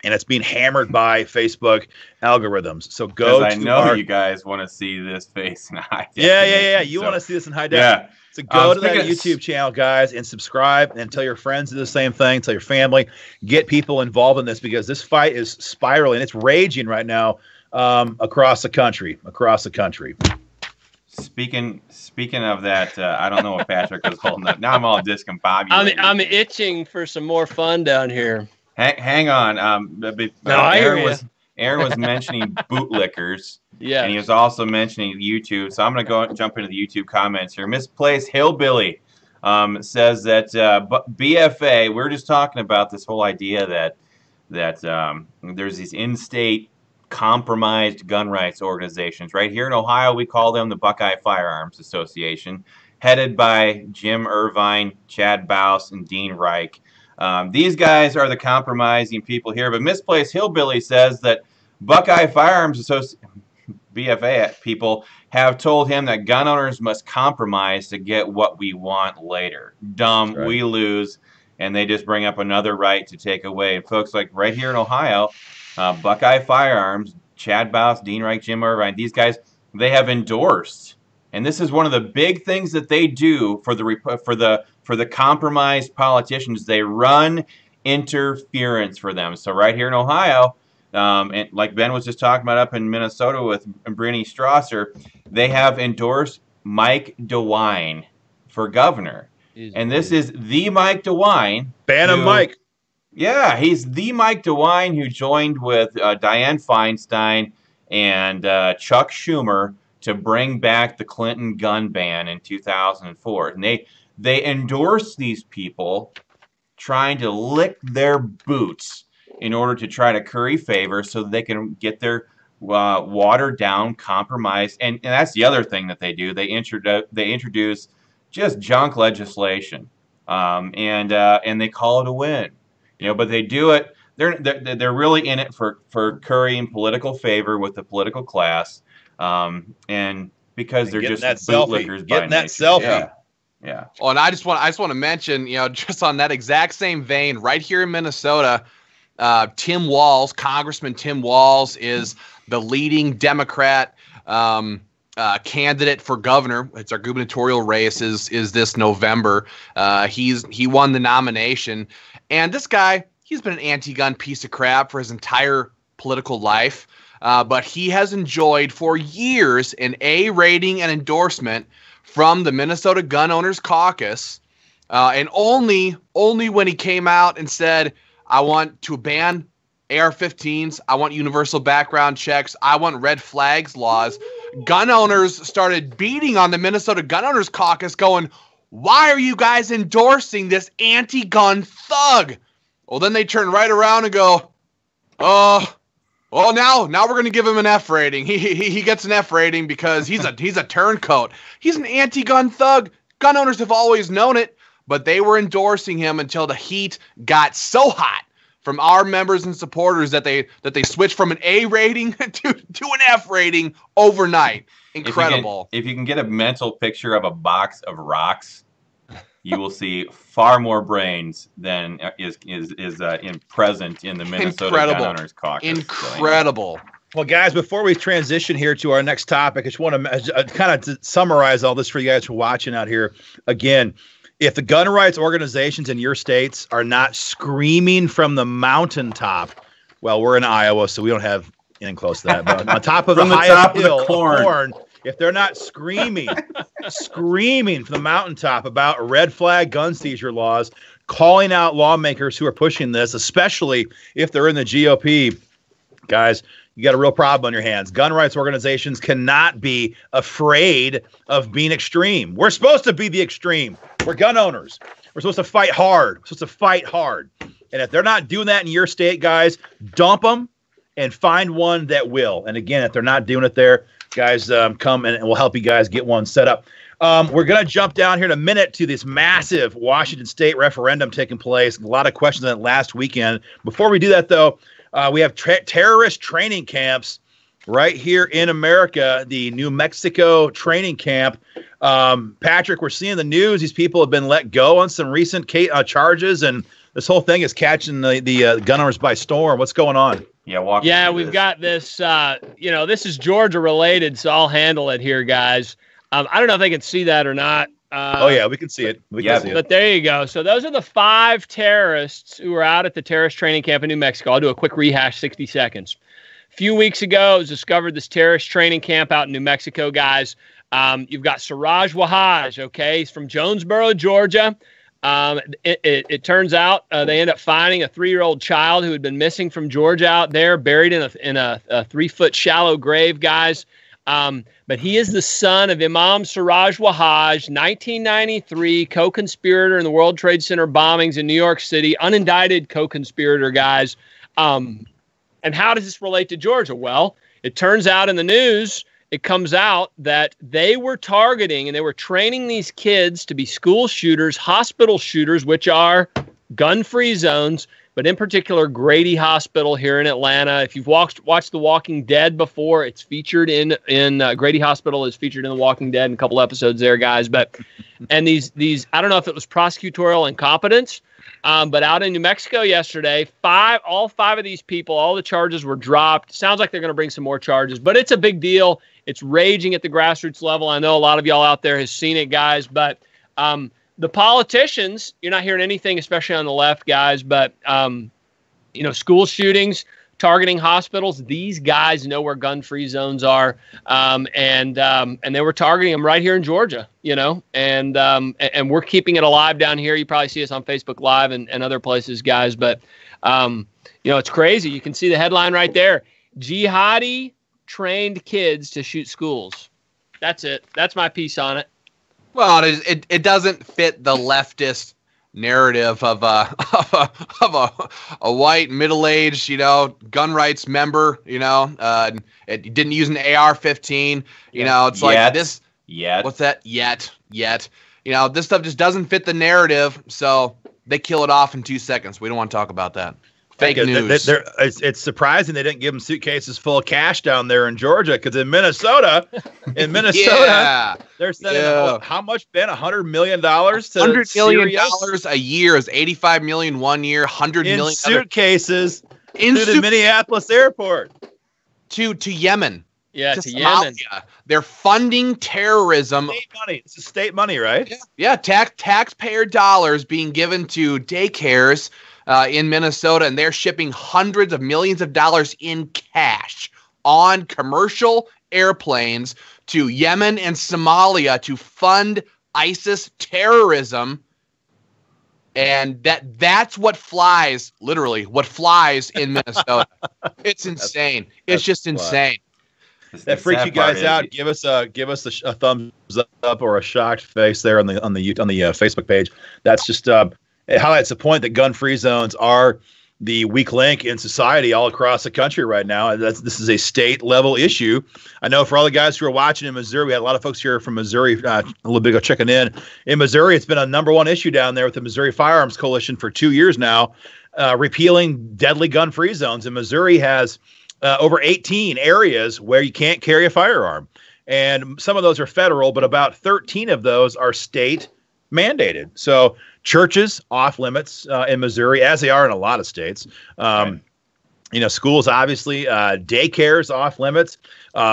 and it's being hammered by Facebook algorithms. So go to I know you guys want to see this face in high def. Yeah. You want to see this in high def. Yeah. So go to that YouTube channel, guys, and subscribe and tell your friends to do the same thing. Tell your family. Get people involved in this because this fight is spiraling. It's raging right now. Across the country. Speaking of that, I don't know what Patrick was holding up. Now I'm all discombobulated. I'm itching for some more fun down here. Hang on. Aaron was mentioning bootlickers. Yeah. And he was also mentioning YouTube. So I'm going to jump into the YouTube comments here. Misplaced Hillbilly says that BFA, we're just talking about this whole idea that there's these in-state compromised gun rights organizations. Right here in Ohio, we call them the Buckeye Firearms Association, headed by Jim Irvine, Chad Baus, and Dean Reich. These guys are the compromising people here, but Misplaced Hillbilly says that Buckeye Firearms Association, BFA people, have told him that gun owners must compromise to get what we want later. Dumb, right. We lose, and they just bring up another right to take away. And folks, like right here in Ohio, Buckeye Firearms, Chad Baus, Dean Reich, Jim Irvine, these guys, they have endorsed, and this is one of the big things that they do for the compromised politicians. They run interference for them. So right here in Ohio, And like Ben was just talking about up in Minnesota with Brittany Strasser, they have endorsed Mike DeWine for governor. And this is the Mike DeWine. Ban Mike. Yeah, he's the Mike DeWine who joined with Dianne Feinstein and Chuck Schumer to bring back the Clinton gun ban in 2004. And they endorsed these people trying to lick their boots in order to try to curry favor so that they can get their watered down, compromised. And that's the other thing that they do. They introduce just junk legislation, and they call it a win. But they do it. They're really in it for currying political favor with the political class, and because they're just bootlickers by nature. Getting that selfie. Yeah. Oh, and I just want to mention, just on that exact same vein, right here in Minnesota, Tim Walz, Congressman Tim Walz, is the leading Democrat candidate for governor. It's our gubernatorial race is this November. He won the nomination, and this guy, he's been an anti-gun piece of crap for his entire political life, but he has enjoyed for years an A rating and endorsement from the Minnesota Gun Owners Caucus, and only when he came out and said, I want to ban AR-15s, I want universal background checks, I want red flags laws, gun owners started beating on the Minnesota Gun Owners Caucus going, why are you guys endorsing this anti-gun thug? Well, then they turn right around and go, well, now we're going to give him an F rating. He gets an F rating because he's a turncoat. He's an anti-gun thug. Gun owners have always known it, but they were endorsing him until the heat got so hot from our members and supporters that they switched from an A rating to an F rating overnight. Incredible. If you can get a mental picture of a box of rocks, you will see far more brains than is present in the Minnesota Gun Owners Caucus. Incredible. Well, guys, before we transition here to our next topic, I just want to kind of summarize all this for you guys who are watching out here. Again, if the gun rights organizations in your states are not screaming from the mountaintop, well, we're in Iowa, so we don't have anything close to that. But on top of the highest hill of corn, if they're not screaming from the mountaintop about red flag gun seizure laws, calling out lawmakers who are pushing this, especially if they're in the GOP, guys, you got a real problem on your hands. Gun rights organizations cannot be afraid of being extreme. We're supposed to be the extreme. We're gun owners. We're supposed to fight hard. And if they're not doing that in your state, guys, dump them and find one that will. And again, if they're not doing it there, guys, come and we'll help you guys get one set up. We're going to jump down here in a minute to this massive Washington State referendum taking place. A lot of questions on it last weekend. Before we do that, though, we have terrorist training camps right here in America, the New Mexico training camp. Patrick, we're seeing the news. These people have been let go on some recent charges, and this whole thing is catching the gun owners by storm. What's going on? Yeah, we've got this. This is Georgia related, so I'll handle it here, guys. I don't know if they can see that or not. We can see it. But there you go. So those are the 5 terrorists who were out at the terrorist training camp in New Mexico. I'll do a quick rehash, 60 seconds. A few weeks ago, it was discovered this terrorist training camp out in New Mexico, guys. You've got Siraj Wahhaj, okay? He's from Jonesboro, Georgia. It turns out they end up finding a 3-year-old child who had been missing from Georgia out there, buried in a 3-foot shallow grave, guys. But he is the son of Imam Siraj Wahhaj, 1993 co-conspirator in the World Trade Center bombings in New York City, unindicted co-conspirator, guys. And how does this relate to Georgia? Well, it turns out in the news, it comes out that they were targeting and they were training these kids to be school shooters, hospital shooters, which are gun-free zones, but in particular, Grady Hospital here in Atlanta. If you've watched The Walking Dead before, it's featured in Grady Hospital is featured in The Walking Dead in a couple episodes there, guys. And these I don't know if it was prosecutorial incompetence, but out in New Mexico yesterday, all five of these people, all the charges were dropped. Sounds like they're going to bring some more charges, but it's a big deal. It's raging at the grassroots level. I know a lot of y'all out there has seen it, guys, but the politicians, you're not hearing anything, especially on the left, guys, but, school shootings, targeting hospitals. These guys know where gun-free zones are, and they were targeting them right here in Georgia, and we're keeping it alive down here. You probably see us on Facebook Live and other places, guys, but it's crazy. You can see the headline right there: Jihadi trained kids to shoot schools. That's it. That's my piece on it. Well, it doesn't fit the leftist narrative of a white middle-aged gun rights member. It didn't use an AR-15. It's like this. Yet. What's that? Yet. This stuff just doesn't fit the narrative. So they kill it off in 2 seconds. We don't want to talk about that. Fake news. It's surprising they didn't give them suitcases full of cash down there in Georgia, because in Minnesota, yeah. they're sending how much, Ben? $100 million to $100 million a year is $85 million 1 year, $100 million in suitcases to the Minneapolis airport to Yemen. Yeah, to Somalia. Yemen. They're funding terrorism. State money. It's state money, right? Yeah. Taxpayer dollars being given to daycares in Minnesota, and they're shipping hundreds of millions of dollars in cash on commercial airplanes to Yemen and Somalia to fund ISIS terrorism. And that's what flies, literally, what flies in Minnesota. It's insane. It's just insane. That freaks you guys out. Give us a thumbs up or a shocked face there on the Facebook page. That's just it highlights the point that gun-free zones are the weak link in society all across the country right now. This is a state-level issue. I know for all the guys who are watching in Missouri, we had a lot of folks here from Missouri a little bit ago checking in. In Missouri, it's been a #1 issue down there with the Missouri Firearms Coalition for 2 years now, repealing deadly gun-free zones. And Missouri has over 18 areas where you can't carry a firearm. And some of those are federal, but about 13 of those are state mandated. So churches off limits in Missouri, as they are in a lot of states. Schools, obviously, daycares off limits,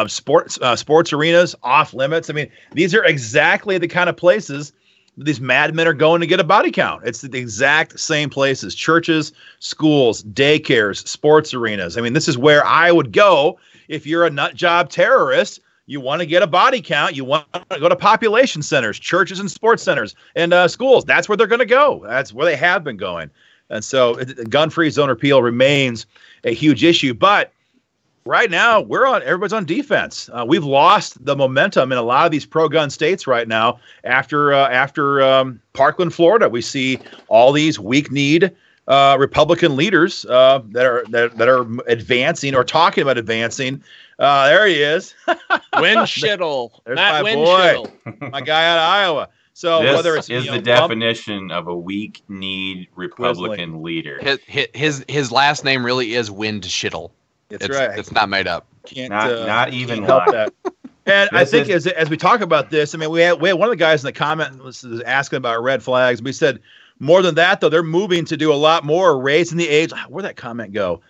sports arenas off limits. I mean, these are exactly the kind of places these madmen are going to get a body count. It's the exact same places: churches, schools, daycares, sports arenas. I mean, this is where I would go if you're a nut job terrorist. You want to get a body count. You want to go to population centers, churches and sports centers, and schools. That's where they're going to go. That's where they have been going. And so gun-free zone repeal remains a huge issue. But right now, everybody's on defense. We've lost the momentum in a lot of these pro-gun states right now. After Parkland, Florida, we see all these weak-kneed Republican leaders that are advancing or talking about advancing. There he is. Windschittle. There's Matt my Windschittle. boy, my guy out of Iowa. So this whether it's the definition of a weak-kneed Republican leader. His last name really is Windschittle. That's right. It's not made up. Not even help that. And I think as we talk about this, I mean, we had one of the guys in the comment was asking about red flags. We said more than that, though, they're moving to do a lot more, raising the age. Where'd that comment go?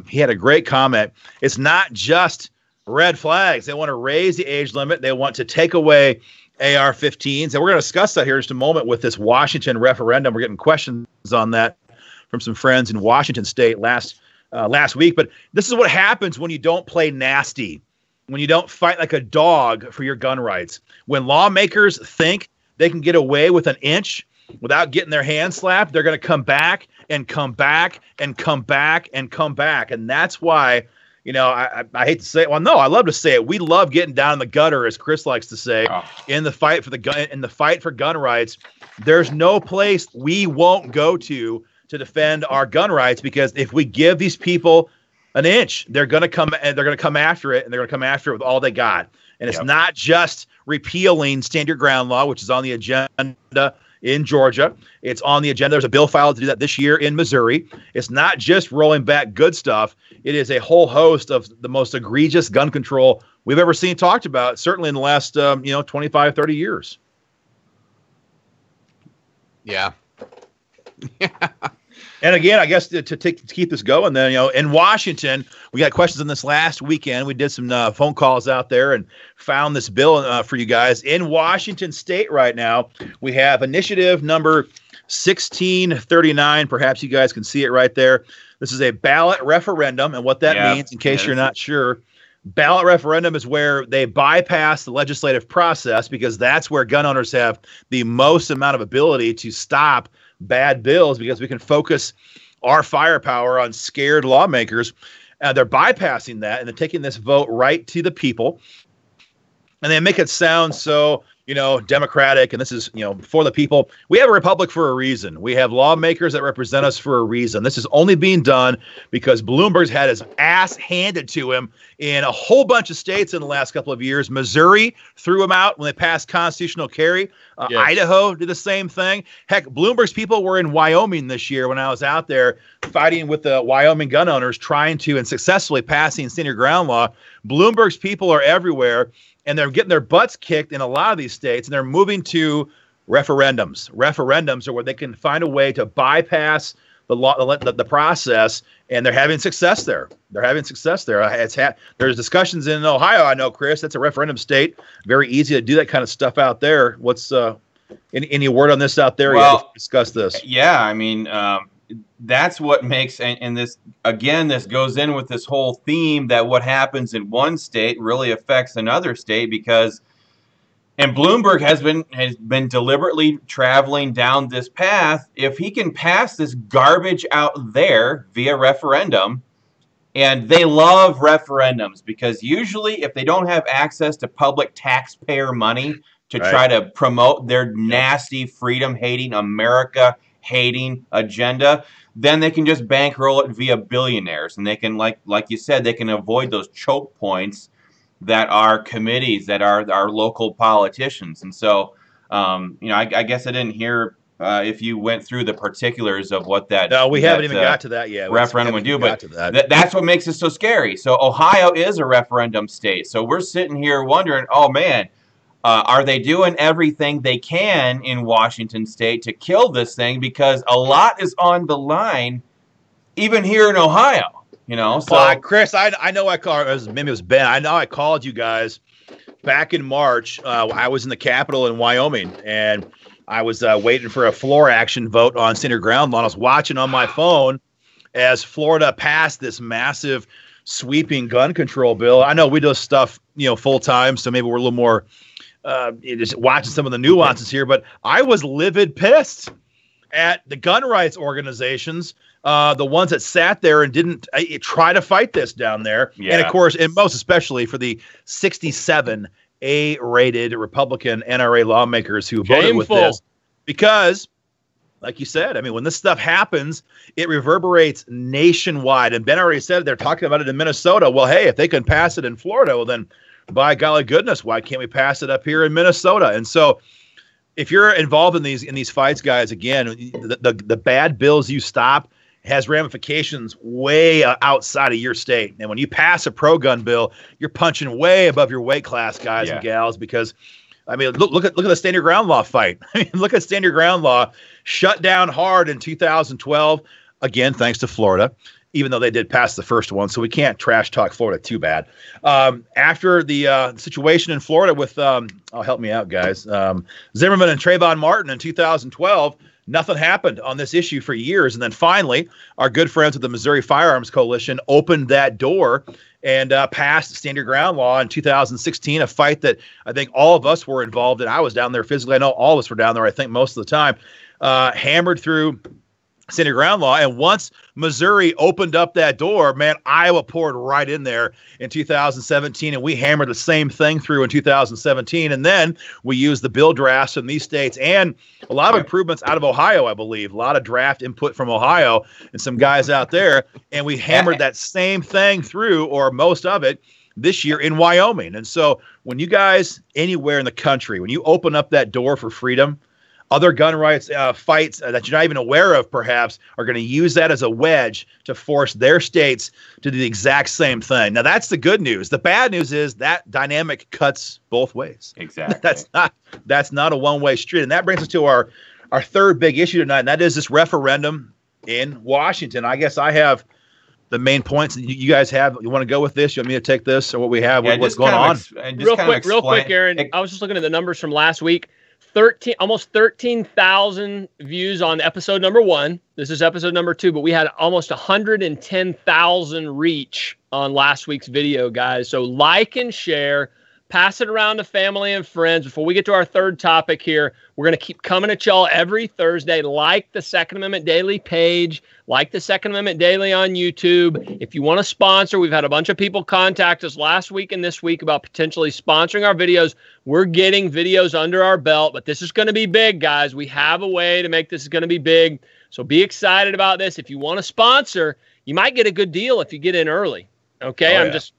He had a great comment. It's not just red flags. They want to raise the age limit. They want to take away AR-15s. And we're going to discuss that here in just a moment with this Washington referendum. We're getting questions on that from some friends in Washington State last week. But this is what happens when you don't play nasty, when you don't fight like a dog for your gun rights. When lawmakers think they can get away with an inch without getting their hand slapped, they're going to come back and come back and come back and come back. And that's why, I hate to say it. Well, no, I love to say it. We love getting down in the gutter, as Chris likes to say, in the fight for gun rights. There's no place we won't go to defend our gun rights, because if we give these people an inch, they're going to come after it, and they're going to come after it with all they got. And it's not just repealing stand your ground law, which is on the agenda in Georgia. It's on the agenda. There's a bill filed to do that this year in Missouri. It's not just rolling back good stuff. It is a whole host of the most egregious gun control we've ever seen talked about, certainly in the last 25, 30 years. Yeah. And again, I guess to keep this going, then, in Washington, we got questions on this last weekend. We did some phone calls out there and found this bill for you guys. In Washington State right now, we have initiative number 1639. Perhaps you guys can see it right there. This is a ballot referendum, and what that means, in case you're not sure, ballot referendum is where they bypass the legislative process, because that's where gun owners have the most amount of ability to stop bad bills, because we can focus our firepower on scared lawmakers. They're bypassing that, and they're taking this vote right to the people, and they make it sound so, democratic, and this is, for the people. We have a republic for a reason. We have lawmakers that represent us for a reason. This is only being done because Bloomberg's had his ass handed to him in a whole bunch of states in the last couple of years. Missouri threw him out when they passed constitutional carry. Yes. Idaho did the same thing. Heck, Bloomberg's people were in Wyoming this year when I was out there fighting with the Wyoming gun owners, trying to and successfully passing stand your ground law. Bloomberg's people are everywhere, and they're getting their butts kicked in a lot of these states, and they're moving to referendums. Referendums are where they can find a way to bypass the law, the process, and they're having success there. There's discussions in Ohio. I know, Chris, that's a referendum state. Very easy to do that kind of stuff out there. What's any word on this out there? Well, discuss this. Yeah, I mean, that's what makes, and this, again, this goes in with this whole theme that what happens in one state really affects another state, because, and Bloomberg has been deliberately traveling down this path. If he can pass this garbage out there via referendum, and they love referendums, because usually if they don't have access to public taxpayer money to try to promote their nasty freedom-hating, America-hating agenda, then they can just bankroll it via billionaires, and they can, like you said, they can avoid those choke points that are committees, that are our local politicians. And so, I guess I didn't hear if you went through the particulars of what that. No, we haven't even got to that yet. Referendum would do, but that's what makes it so scary. So Ohio is a referendum state. So we're sitting here wondering, oh man, are they doing everything they can in Washington State to kill this thing? Because a lot is on the line, even here in Ohio. So Chris, I know maybe it was Ben. I know I called you guys back in March. I was in the Capitol in Wyoming, and I was waiting for a floor action vote on stand your ground law. I was watching on my phone as Florida passed this massive sweeping gun control bill. I know we do stuff, full time, so maybe we're a little more just watching some of the nuances here, but I was livid pissed at the gun rights organizations, the ones that sat there and didn't try to fight this down there. Yeah. And of course, and most especially for the 67 A-rated Republican NRA lawmakers who voted with this. Because, like you said, I mean, when this stuff happens, it reverberates nationwide. And Ben already said they're talking about it in Minnesota. Well, hey, if they can pass it in Florida, well then, by golly goodness, why can't we pass it up here in Minnesota? And so, if you're involved in these fights, guys, again, the bad bills you stop has ramifications way outside of your state. And when you pass a pro-gun bill, you're punching way above your weight class, guys and gals, because, I mean, look at the stand your ground law fight. I mean, look at stand your ground law shut down hard in 2012, again, thanks to Florida, even though they did pass the first one, so we can't trash talk Florida too bad. After the situation in Florida with, help me out, guys, Zimmerman and Trayvon Martin in 2012, nothing happened on this issue for years. And then finally, our good friends with the Missouri Firearms Coalition opened that door and passed stand your ground law in 2016, a fight that I think all of us were involved in. I was down there physically. I know all of us were down there, I think, most of the time, hammered through stand your ground law. And once Missouri opened up that door, man, Iowa poured right in there in 2017, and we hammered the same thing through in 2017. And then we used the bill drafts in these states and a lot of improvements out of Ohio, I believe, a lot of draft input from Ohio and some guys out there. And we hammered that same thing through, or most of it, this year in Wyoming. And so when you guys anywhere in the country, when you open up that door for freedom, other gun rights fights that you're not even aware of, perhaps, are going to use that as a wedge to force their states to do the exact same thing. Now, that's the good news. The bad news is that dynamic cuts both ways. Exactly. That's not a one-way street. And that brings us to our third big issue tonight, and that is this referendum in Washington. I guess I have the main points that you guys have. You want to go with this? You want me to take this, or what we have? What's going on? Real quick, Aaron. I was just looking at the numbers from last week. almost 13,000 views on episode number 1. This is episode number 2, but we had almost 110,000 reach on last week's video, guys. So like and share. Pass it around to family and friends. Before we get to our third topic here, we're going to keep coming at y'all every Thursday. Like the Second Amendment Daily page. Like the Second Amendment Daily on YouTube. If you want to sponsor, we've had a bunch of people contact us last week and this week about potentially sponsoring our videos. We're getting videos under our belt, but this is going to be big, guys. We have a way to make this going to be big. So be excited about this. If you want to sponsor, you might get a good deal if you get in early. Okay,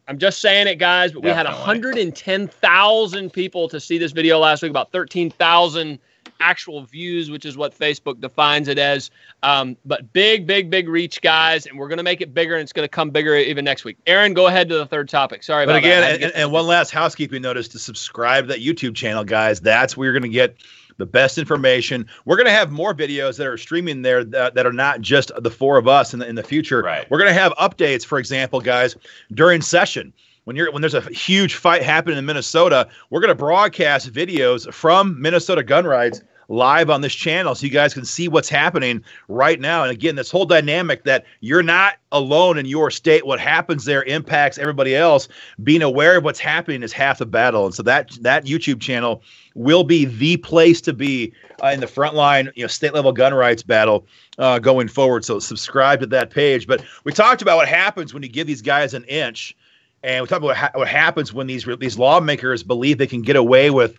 I'm just saying it, guys, but Definitely. we had 110,000 people to see this video last week, about 13,000 actual views, which is what Facebook defines it as. But big reach, guys, and we're going to make it bigger, and it's going to come bigger even next week. Aaron, go ahead to the third topic. Sorry about that. But again, and one last housekeeping notice to subscribe to that YouTube channel, guys. That's where you're going to get the best information. We're going to have more videos that are streaming there that are not just the 4 of us in the future. Right. We're going to have updates, for example, guys, during session. When there's a huge fight happening in Minnesota, we're going to broadcast videos from Minnesota Gun Rights live on this channel so you guys can see what's happening right now. And again, this whole dynamic that you're not alone in your state. What happens there impacts everybody else. Being aware of what's happening is half the battle. And so that YouTube channel will be the place to be in the frontline, state level gun rights battle going forward. So subscribe to that page. But we talked about what happens when you give these guys an inch, and we talked about what happens when these lawmakers believe they can get away with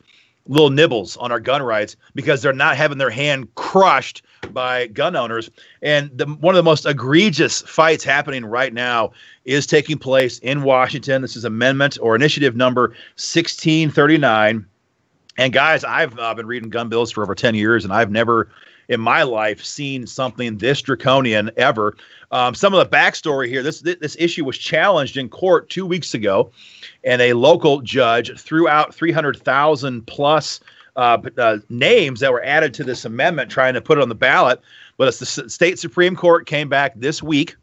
little nibbles on our gun rights because they're not having their hand crushed by gun owners. And one of the most egregious fights happening right now is taking place in Washington. This is amendment or initiative number 1639. And guys, I've been reading gun bills for over 10 years, and I've never in my life seen something this draconian ever. Some of the backstory here, this issue was challenged in court 2 weeks ago, and a local judge threw out 300,000 plus names that were added to this amendment, trying to put it on the ballot. But it's the state Supreme Court came back this week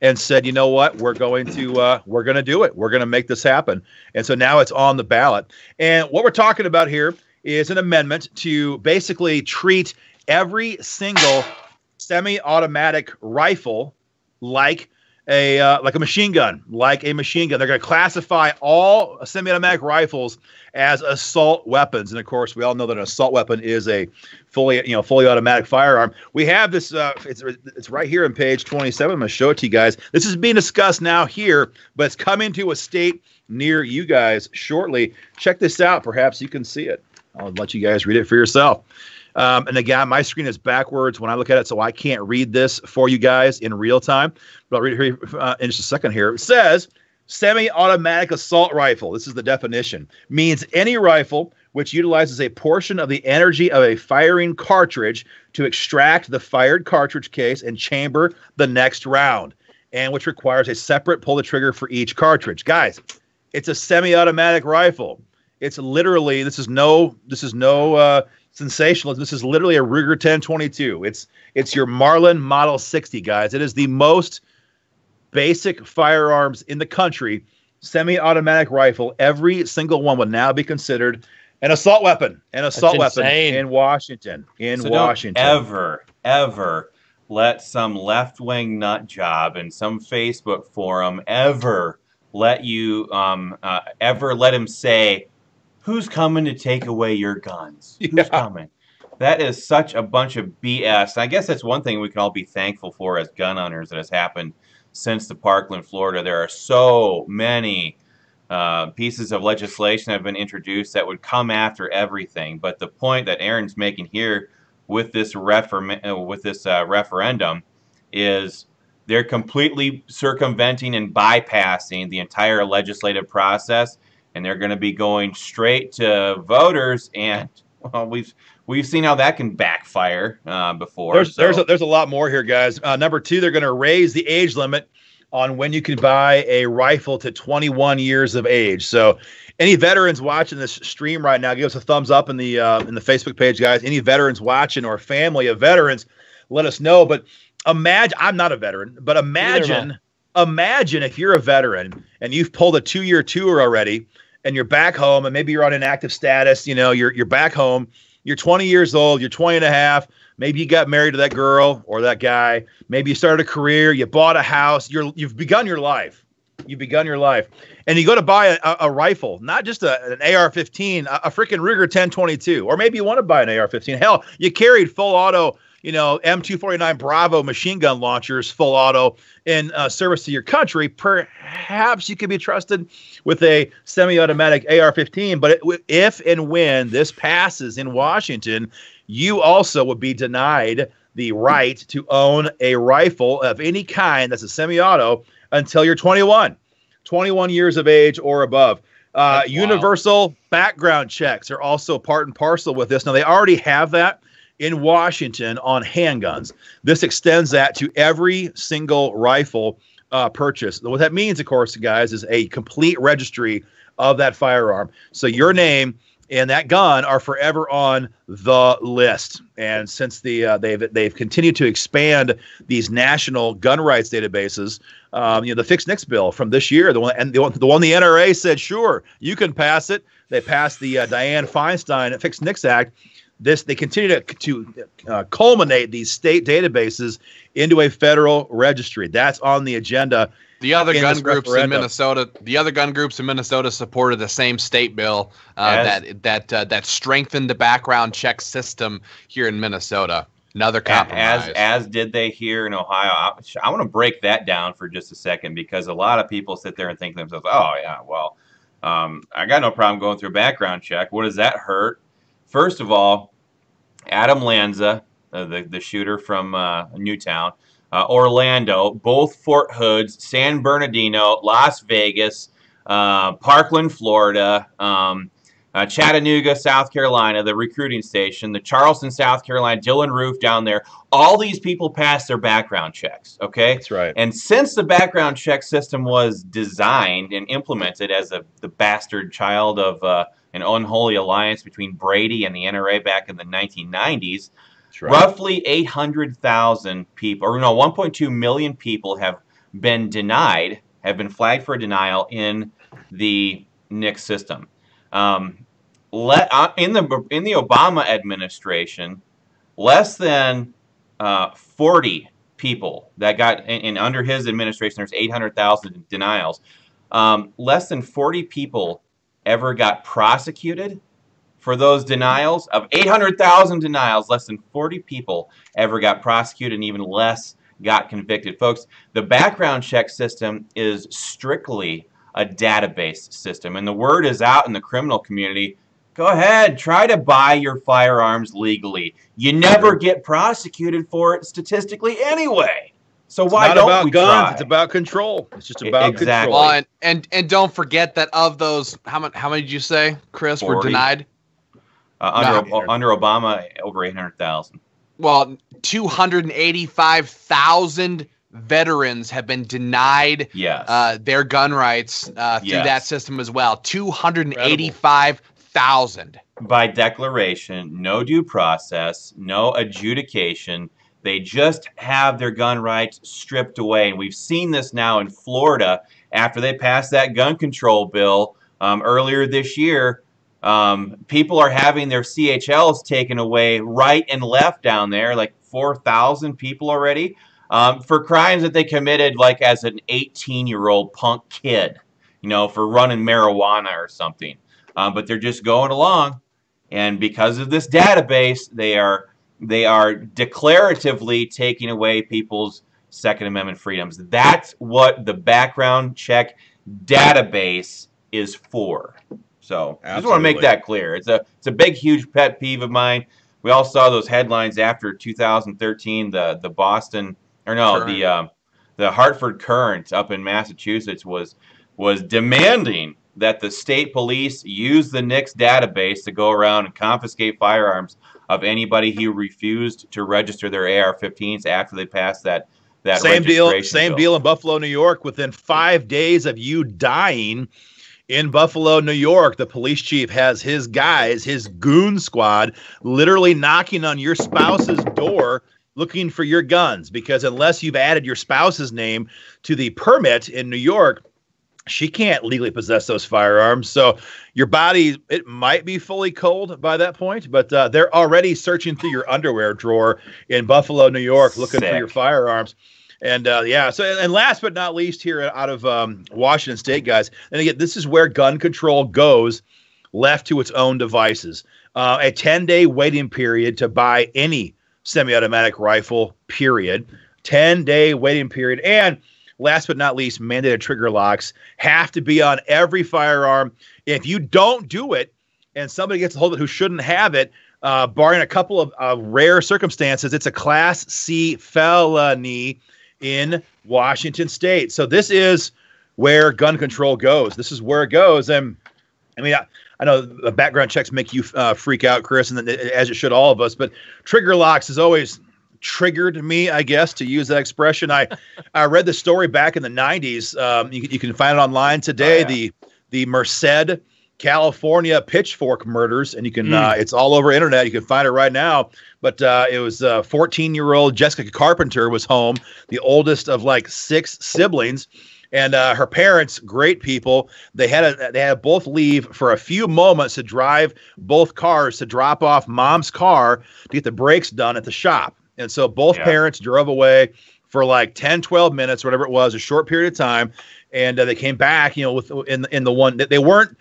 and said, you know what, we're going to do it. We're going to make this happen. And so now it's on the ballot. And what we're talking about here is an amendment to basically treat every single semi-automatic rifle like a machine gun, They're going to classify all semi-automatic rifles as assault weapons. And of course, we all know that an assault weapon is a fully automatic firearm. We have this, it's right here on page 27. I'm going to show it to you guys. This is being discussed now here, but it's coming to a state near you guys shortly. Check this out. Perhaps you can see it. I'll let you guys read it for yourself. And again, my screen is backwards when I look at it, so I can't read this for you guys in real time. But I'll read it here in just a second here. It says, semi-automatic assault rifle, this is the definition, means any rifle which utilizes a portion of the energy of a firing cartridge to extract the fired cartridge case and chamber the next round, and which requires a separate pull the trigger for each cartridge. Guys, it's a semi-automatic rifle. It's literally, this is no sensationalism. This is literally a Ruger 1022. It's your Marlin Model 60, guys. It is the most basic firearms in the country. Semi-automatic rifle. Every single one would now be considered an assault weapon. An assault weapon in Washington. Washington. Don't ever let some left-wing nut job in some Facebook forum ever let you ever let him say, who's coming to take away your guns? Who's coming? That is such a bunch of BS. I guess that's one thing we can all be thankful for as gun owners that has happened since the Parkland, Florida. There are so many pieces of legislation that have been introduced that would come after everything. But the point that Aaron's making here with this referendum is they're completely circumventing and bypassing the entire legislative process. And they're going to be going straight to voters, and well, we've seen how that can backfire before. There's a lot more here, guys. Number 2, they're going to raise the age limit on when you can buy a rifle to 21 years of age. So, any veterans watching this stream right now, give us a thumbs up in the Facebook page, guys. Any veterans watching or family of veterans, let us know. But imagine, I'm not a veteran, but imagine if you're a veteran and you've pulled a 2-year tour already, and you're back home, and maybe you're on inactive status, you're back home, You're 20 years old. You're 20 and a half. Maybe you got married to that girl or that guy. Maybe you started a career. You bought a house. You've begun your life. You've begun your life. And you go to buy a rifle, not just an AR-15, a freaking Ruger 1022. Or maybe you want to buy an AR-15. Hell, you carried full auto, M249 Bravo machine gun launchers, full auto, in service to your country. Perhaps you could be trusted with a semi-automatic AR-15. But if and when this passes in Washington, you also would be denied the right to own a rifle of any kind that's a semi-auto until you're 21 years of age or above. Universal background checks are also part and parcel with this. Now, they already have that in Washington on handguns. This extends that to every single rifle purchase. What that means, of course, guys, is a complete registry of that firearm. So your name and that gun are forever on the list. And since they've continued to expand these national gun rights databases, the Fix NICS bill from this year, the one the NRA said, sure, you can pass it. They passed the Dianne Feinstein Fix NICS Act. They continue to culminate these state databases into a federal registry. That's on the agenda. The other gun groups in Minnesota, supported the same state bill that strengthened the background check system here in Minnesota. Another compromise. As did they here in Ohio. I want to break that down for just a second, because a lot of people sit there and think to themselves, oh, yeah, well, I got no problem going through a background check. What does that hurt? First of all, Adam Lanza, the shooter from Newtown, Orlando, both Fort Hoods, San Bernardino, Las Vegas, Parkland, Florida, Chattanooga, South Carolina, the recruiting station, the Charleston, South Carolina, Dylan Roof down there. All these people passed their background checks, okay? That's right. And since the background check system was designed and implemented as the bastard child of an unholy alliance between Brady and the NRA back in the 1990s, right, roughly 800,000 people, or 1.2 million people have been flagged for denial in the NICS system. In the Obama administration, less than 40 people that got, and under his administration, there's 800,000 denials. Less than 40 people ever got prosecuted for those denials. Of 800,000 denials, less than 40 people ever got prosecuted, and even less got convicted. Folks, the background check system is strictly a database system, and the word is out in the criminal community. Go ahead, try to buy your firearms legally. You never get prosecuted for it statistically anyway. So why don't we try? It's not about guns. It's about control. It's just about control. Well, and don't forget that of those, how many did you say, Chris, 40 were denied? Under Obama, over 800,000. Well, 285,000 veterans have been denied their gun rights through that system as well. 285,000. By declaration, no due process, no adjudication. They just have their gun rights stripped away. And we've seen this now in Florida after they passed that gun control bill earlier this year. People are having their CHLs taken away right and left down there, like 4,000 people already, for crimes that they committed like as an 18-year-old punk kid, for running marijuana or something. But they're just going along. And because of this database, they are declaratively taking away people's Second Amendment freedoms. That's what the background check database is for. So I just want to make that clear. It's a big, huge pet peeve of mine. We all saw those headlines after 2013. The Boston, or no, Current. The Hartford Courant up in Massachusetts was demanding that the state police use the NICS database to go around and confiscate firearms of anybody who refused to register their AR-15s after they passed that same deal in Buffalo, New York. Within 5 days of you dying in Buffalo, New York, the police chief has his guys, his goon squad, literally knocking on your spouse's door looking for your guns, because unless you've added your spouse's name to the permit in New York, she can't legally possess those firearms. So your body, it might be fully cold by that point, but they're already searching through your underwear drawer in Buffalo, New York, looking for your firearms. And and last but not least here out of Washington State, guys, and again, this is where gun control goes left to its own devices. A 10-day waiting period to buy any semi-automatic rifle, period. 10-day waiting period. And last but not least, mandated trigger locks have to be on every firearm. If you don't do it and somebody gets a hold of it who shouldn't have it, barring a couple of rare circumstances, it's a Class C felony in Washington State. So this is where gun control goes. This is where it goes. And I mean, I know the background checks make you freak out, Chris, and as it should all of us, but trigger locks has always triggered me, I guess, to use that expression. I read the story back in the 90s. You can find it online today. Oh, yeah. The Merced, California pitchfork murders, and you can it's all over internet. You can find it right now. But it was 14-year-old Jessica Carpenter was home, the oldest of like 6 siblings. And her parents, great people, they had both leave for a few moments to drive both cars to drop off mom's car to get the brakes done at the shop. And so both parents drove away for like 10, 12 minutes, whatever it was, a short period of time. And they came back, in the one that they weren't,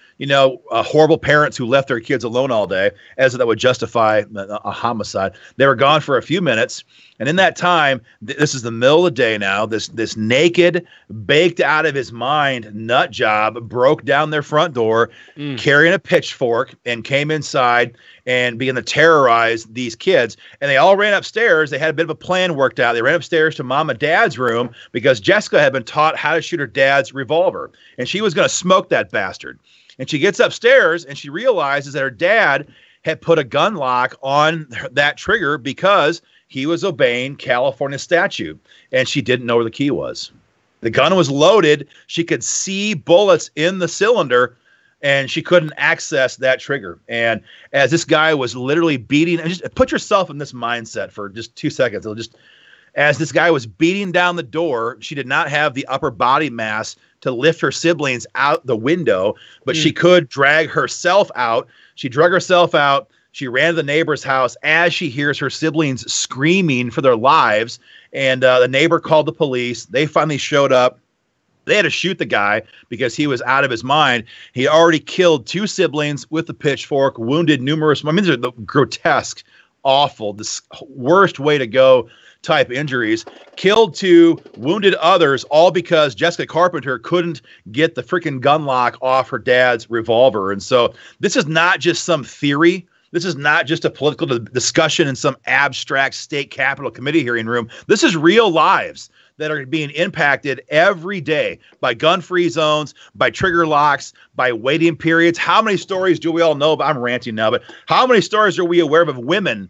horrible parents who left their kids alone all day, as that would justify a homicide. They were gone for a few minutes. And in that time, this is the middle of the day now, this naked, baked out of his mind nut job broke down their front door carrying a pitchfork and came inside and began to terrorize these kids. And they all ran upstairs. They had a bit of a plan worked out. They ran upstairs to mom and dad's room because Jessica had been taught how to shoot her dad's revolver. And she was going to smoke that bastard. And she gets upstairs and she realizes that her dad had put a gun lock on that trigger because he was obeying California statute, and she didn't know where the key was. The gun was loaded. She could see bullets in the cylinder, and she couldn't access that trigger. And as this guy was literally beating, and just put yourself in this mindset for just 2 seconds. As this guy was beating down the door, she did not have the upper body mass to lift her siblings out the window, but she could drag herself out. She drug herself out. She ran to the neighbor's house as she hears her siblings screaming for their lives. And the neighbor called the police. They finally showed up. They had to shoot the guy because he was out of his mind. He already killed 2 siblings with the pitchfork, wounded numerous. I mean, these are the grotesque, awful, this worst way to go type injuries. Killed 2, wounded others, all because Jessica Carpenter couldn't get the freaking gun lock off her dad's revolver. And so this is not just some theory. This is not just a political discussion in some abstract state capitol committee hearing room. This is real lives that are being impacted every day by gun-free zones, by trigger locks, by waiting periods. How many stories do we all know about? I'm ranting now, but how many stories are we aware of women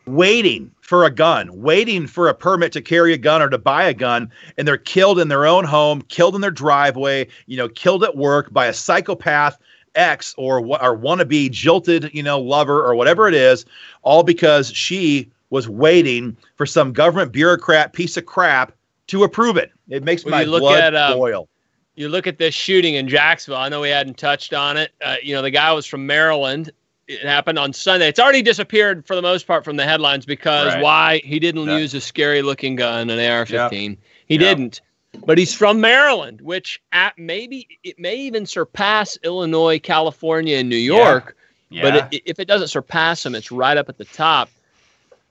waiting for a gun, waiting for a permit to carry a gun or to buy a gun, and they're killed in their own home, killed in their driveway, killed at work by a psychopath ex or wannabe jilted, lover or whatever it is, all because she was waiting for some government bureaucrat piece of crap to approve it. It makes my blood boil. You look at this shooting in Jacksonville. I know we hadn't touched on it. The guy was from Maryland. It happened on Sunday. It's already disappeared for the most part from the headlines because why? He didn't use a scary looking gun, an AR-15. Yep. He didn't. But he's from Maryland, which maybe it may even surpass Illinois, California, and New York. Yeah. But if it doesn't surpass them, it's right up at the top.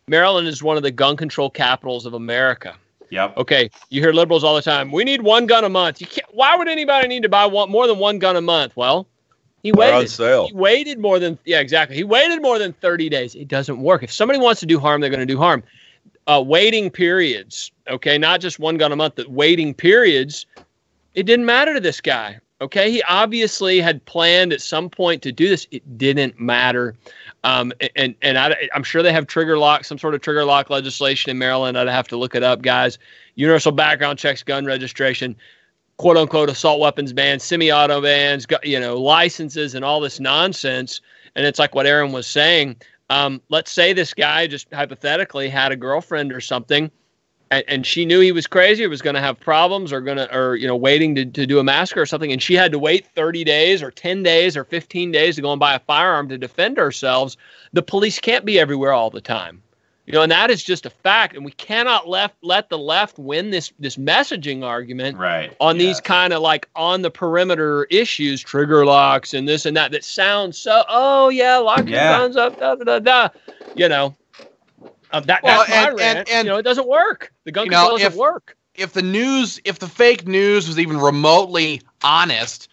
Maryland is one of the gun control capitals of America. Yep. Okay, you hear liberals all the time. We need 1 gun a month. You can't. Why would anybody need to buy more than 1 gun a month? Well, he waited. They're on sale. He waited more than exactly. He waited more than 30 days. It doesn't work. If somebody wants to do harm, they're going to do harm. Waiting periods, okay, not just 1 gun a month, but waiting periods, it didn't matter to this guy, okay? He obviously had planned at some point to do this. It didn't matter. I'm sure they have some sort of trigger lock legislation in Maryland. I'd have to look it up, guys. Universal background checks, gun registration, quote-unquote assault weapons bans, semi-auto bans, licenses and all this nonsense. And it's like what Aaron was saying. Let's say this guy just hypothetically had a girlfriend or something. and she knew he was crazy or was going to have problems or waiting to do a massacre or something, and she had to wait 30 days or 10 days or 15 days to go and buy a firearm to defend ourselves. The police can't be everywhere all the time. And that is just a fact, and we cannot let the left win this messaging argument on these kind of like on the perimeter issues, trigger locks and this and that sounds so, lock your guns up, That's my rant. And it doesn't work. The gun control doesn't work. If the fake news was even remotely honest,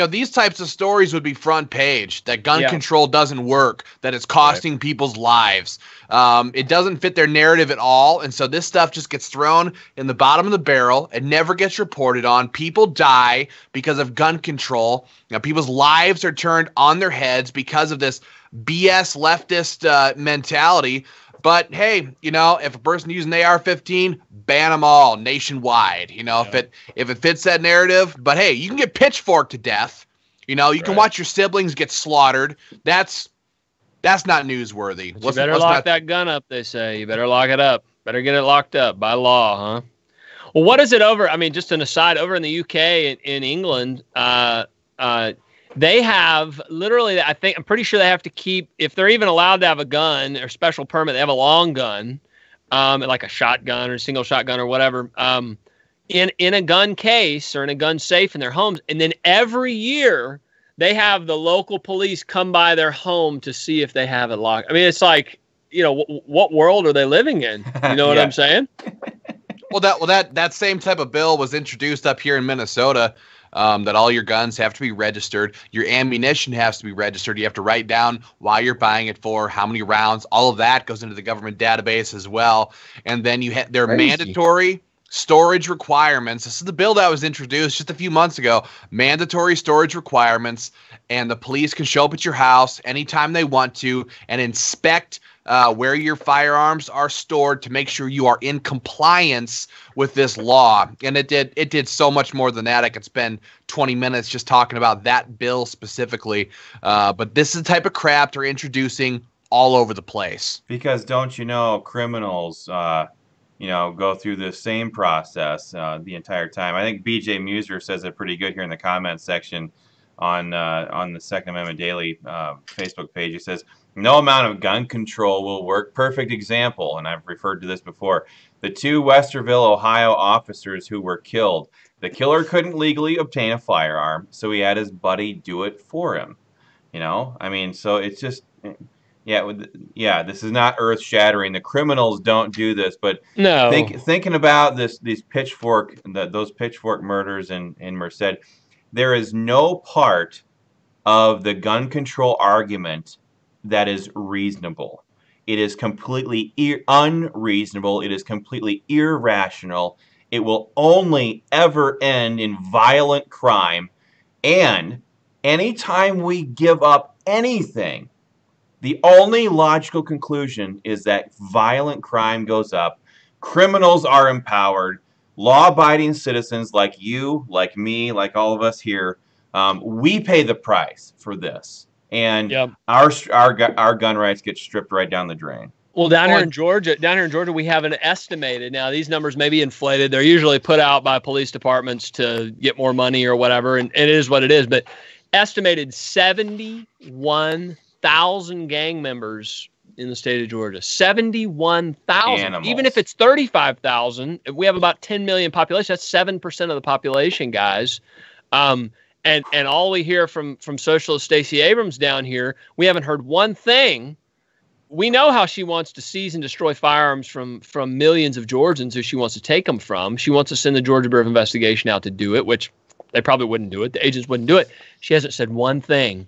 these types of stories would be front page, that gun control doesn't work, that it's costing people's lives. It doesn't fit their narrative at all. And so this stuff just gets thrown in the bottom of the barrel. It never gets reported on. People die because of gun control. People's lives are turned on their heads because of this BS leftist mentality. But hey, if a person using an AR-15, ban them all nationwide. If it fits that narrative. But hey, you can get pitchforked to death. You can watch your siblings get slaughtered. That's not newsworthy. You better lock that gun up. They say you better lock it up. Better get it locked up by law, huh? Well, what is it over? I mean, just an aside. Over in the UK, in England, they have literally, I'm pretty sure they have to keep, if they're even allowed to have a gun or special permit, they have a long gun, like a shotgun or a single shotgun or whatever, in a gun case or in a gun safe in their homes. And then every year they have the local police come by their home to see if they have it locked. I mean, it's like, what world are they living in? You know what I'm saying? Well, that same type of bill was introduced up here in Minnesota. That all your guns have to be registered. Your ammunition has to be registered. You have to write down why you're buying it for, how many rounds. All of that goes into the government database as well. And then there are mandatory storage requirements. This is the bill that was introduced just a few months ago. Mandatory storage requirements, and the police can show up at your house anytime they want to and inspect where your firearms are stored to make sure you are in compliance with this law. And it did so much more than that. I could spend 20 minutes just talking about that bill specifically. But this is the type of crap they're introducing all over the place. Because don't you know, criminals, go through the same process the entire time. I think BJ Muser says it pretty good here in the comments section on the Second Amendment Daily Facebook page. He says, no amount of gun control will work. Perfect example, and I've referred to this before. The 2 Westerville, Ohio officers who were killed. The killer couldn't legally obtain a firearm, so he had his buddy do it for him. I mean, so it's just, this is not earth-shattering. The criminals don't do this, but no. Thinking about those pitchfork murders in Merced, there is no part of the gun control argument that is reasonable. It is completely unreasonable. It is completely irrational. It will only ever end in violent crime. And anytime we give up anything, the only logical conclusion is that violent crime goes up, criminals are empowered, law-abiding citizens like you, like me, like all of us here, we pay the price for this. And our gun rights get stripped right down the drain. Well, down here in Georgia, we have an estimated. Now, these numbers may be inflated. They're usually put out by police departments to get more money or whatever, and it is what it is. But estimated 71,000 gang members in the state of Georgia. 71,000. Even if it's 35,000, if we have about 10 million population, that's 7% of the population, guys. And all we hear from Socialist Stacey Abrams down here, we haven't heard one thing. We know how she wants to seize and destroy firearms from millions of Georgians who she wants to take them from. She wants to send the Georgia Bureau of Investigation out to do it, which they probably wouldn't do it. The agents wouldn't do it. She hasn't said one thing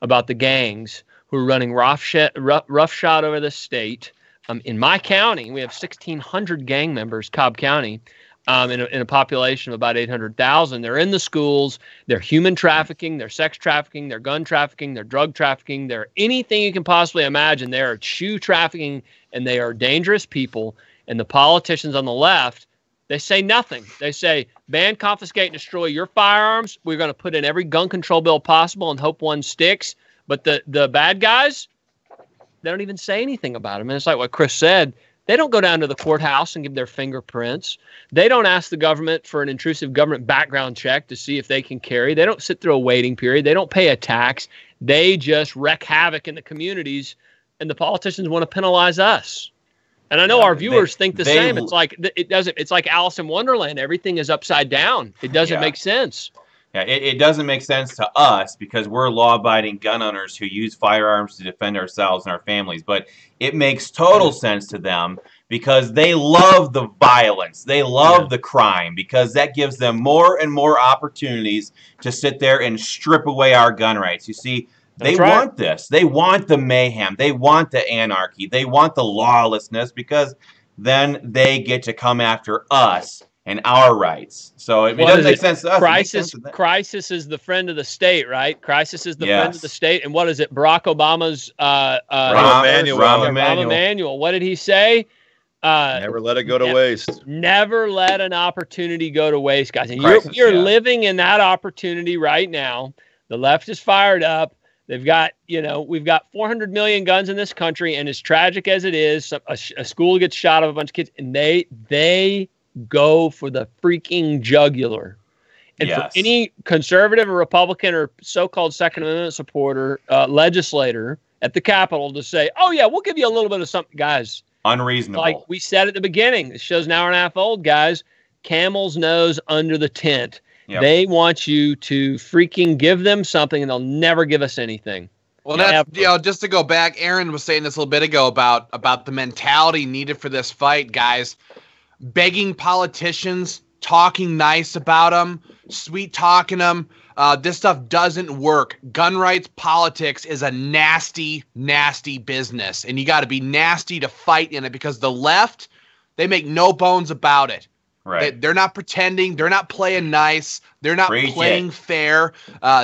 about the gangs who are running roughshod over the state. In my county, we have 1,600 gang members, Cobb County. In a population of about 800,000. They're in the schools, they're human trafficking, they're sex trafficking, they're gun trafficking, they're drug trafficking, they're anything you can possibly imagine. They are shoe trafficking, and they are dangerous people. And the politicians on the left, they say nothing. They say, ban, confiscate, and destroy your firearms. We're going to put in every gun control bill possible and hope one sticks. But the bad guys, they don't even say anything about them. And it's like what Chris said. They don't go down to the courthouse and give their fingerprints. They don't ask the government for an intrusive government background check to see if they can carry. They don't sit through a waiting period. They don't pay a tax. They just wreak havoc in the communities, and the politicians want to penalize us. And I know our viewers think the same. It's like it's like Alice in Wonderland. Everything is upside down. It doesn't make sense. Yeah, it doesn't make sense to us because we're law-abiding gun owners who use firearms to defend ourselves and our families. But it makes total sense to them because they love the violence. They love the crime because that gives them more and more opportunities to sit there and strip away our gun rights. You see, they want this. They want the mayhem. They want the anarchy. They want the lawlessness because then they get to come after us and our rights. So it doesn't make sense to us. Crisis is the friend of the state, right? Crisis is the friend of the state. And what is it? Barack Obama's Rahm Emanuel. What did he say? Never let it go to waste. Never let an opportunity go to waste, guys. And you're living in that opportunity right now. The left is fired up. They've got, we've got 400 million guns in this country, and as tragic as it is, a school gets shot of a bunch of kids, and they go for the freaking jugular. And for any conservative or Republican or so-called Second Amendment supporter, legislator at the Capitol to say, oh, yeah, we'll give you a little bit of something, guys. Unreasonable. Like we said at the beginning, the show's an hour and a half old, guys. Camel's nose under the tent. Yep. They want you to freaking give them something, and they'll never give us anything. Well, that's, just to go back, Aaron was saying this a little bit ago about the mentality needed for this fight, guys. Begging politicians, talking nice about them, sweet-talking them. This stuff doesn't work. Gun rights politics is a nasty, nasty business, and you got to be nasty to fight in it because the left, they make no bones about it. Right. They're not pretending. They're not playing nice. They're not playing fair.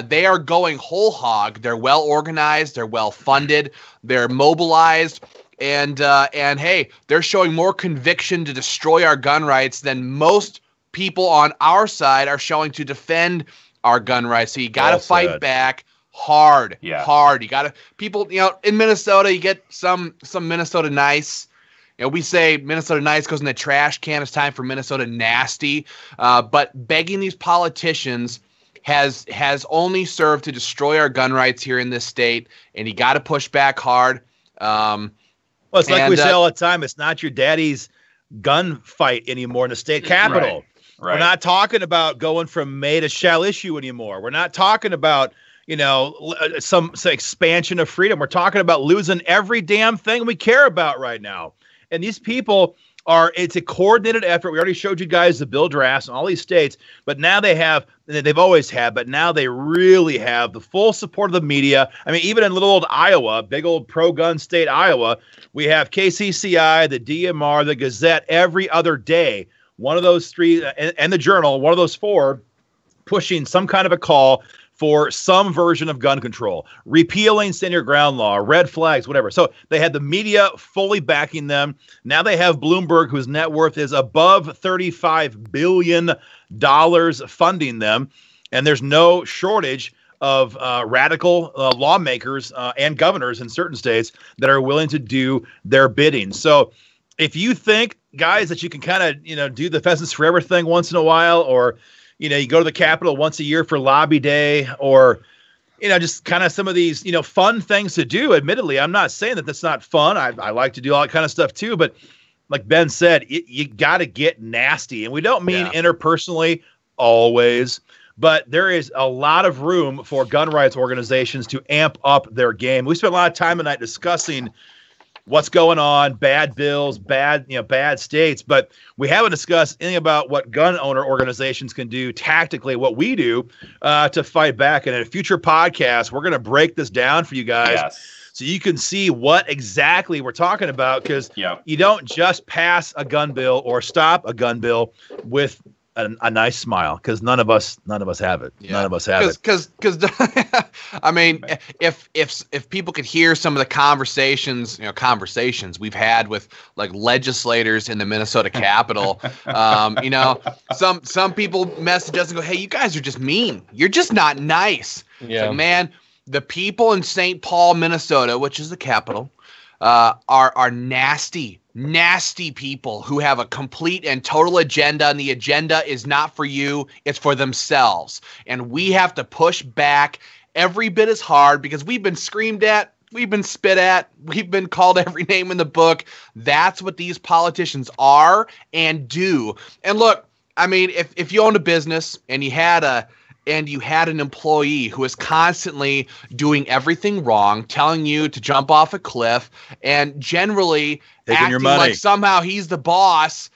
They are going whole hog. They're well organized. They're well funded. They're mobilized. And hey, they're showing more conviction to destroy our gun rights than most people on our side are showing to defend our gun rights. So you got to fight back hard. Yeah. Hard. You got to people. In Minnesota, you get some Minnesota nice. We say Minnesota nice goes in the trash can. It's time for Minnesota nasty. But begging these politicians has only served to destroy our gun rights here in this state, and you got to push back hard. Well, it's like we say all the time. It's not your daddy's gun fight anymore in the state capitol. Right. We're not talking about going from may to shall issue anymore. We're not talking about some expansion of freedom. We're talking about losing every damn thing we care about right now. And these people it's a coordinated effort. We already showed you guys the bill drafts in all these states, but now they've always had, but now they really have the full support of the media. I mean, even in little old Iowa, big old pro-gun state Iowa, we have KCCI, the DMR, the Gazette every other day. One of those three, and the Journal, one of those four, pushing some kind of a call for some version of gun control, repealing stand your ground law, red flags, whatever. So they had the media fully backing them. Now they have Bloomberg, whose net worth is above $35 billion funding them. And there's no shortage of radical lawmakers and governors in certain states that are willing to do their bidding. So if you think, guys, that you can kind of, do the Pheasants Forever thing once in a while, or you go to the Capitol once a year for Lobby Day, or, just kind of some of these, fun things to do. Admittedly, I'm not saying that that's not fun. I like to do all that kind of stuff too. But like Ben said, you got to get nasty. And we don't mean interpersonally always, but there is a lot of room for gun rights organizations to amp up their game. We spent a lot of time tonight discussing what's going on, bad bills, bad states, but we haven't discussed anything about what gun owner organizations can do tactically, what we do to fight back. And in a future podcast, we're going to break this down for you guys so you can see what exactly we're talking about, because you don't just pass a gun bill or stop a gun bill with a nice smile, because none of us have it. Yeah. None of us have it. Because I mean, if people could hear some of the conversations we've had with like legislators in the Minnesota Capitol, some people message us and go, "Hey, you guys are just mean. You're just not nice." Yeah, like, man, the people in St. Paul, Minnesota, which is the capital, are nasty. nasty people who have a complete and total agenda, and the agenda is not for you, it's for themselves. And we have to push back every bit as hard because we've been screamed at, we've been spit at, we've been called every name in the book. That's what these politicians are and do. And look, I mean, if you owned a business and you had an employee who is constantly doing everything wrong, telling you to jump off a cliff, and generally acting like somehow he's the boss,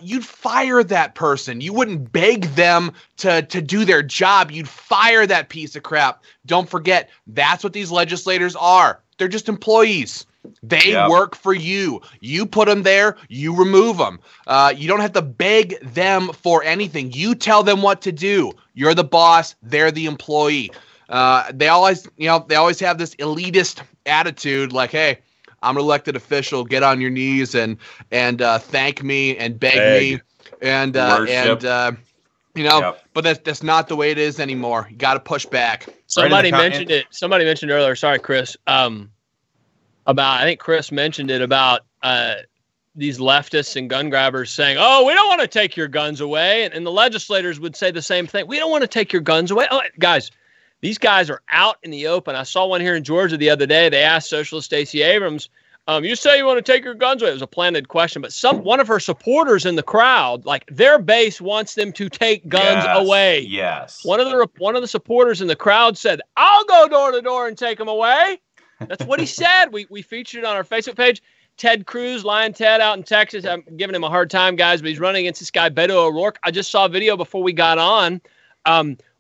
you'd fire that person. You wouldn't beg them to do their job. You'd fire that piece of crap. Don't forget, that's what these legislators are. They're just employees. They work for you. You put them there, you remove them. You don't have to beg them for anything. You tell them what to do. You're the boss, they're the employee. They always have this elitist attitude like, hey, I'm an elected official, get on your knees and thank me and beg me and but that's not the way it is anymore. You got to push back. Somebody mentioned it. Somebody mentioned earlier. Sorry, Chris. I think Chris mentioned it about these leftists and gun grabbers saying, "Oh, we don't want to take your guns away," and the legislators would say the same thing. We don't want to take your guns away. Oh, guys, these guys are out in the open. I saw one here in Georgia the other day. They asked Socialist Stacey Abrams, "You say you want to take your guns away?" It was a planted question, but one of her supporters in the crowd, like their base wants them to take guns away. Yes. One of the supporters in the crowd said, "I'll go door to door and take them away." That's what he said. We featured it on our Facebook page. Ted Cruz, Lion Ted out in Texas. I'm giving him a hard time, guys, but he's running against this guy, Beto O'Rourke. I just saw a video before we got on.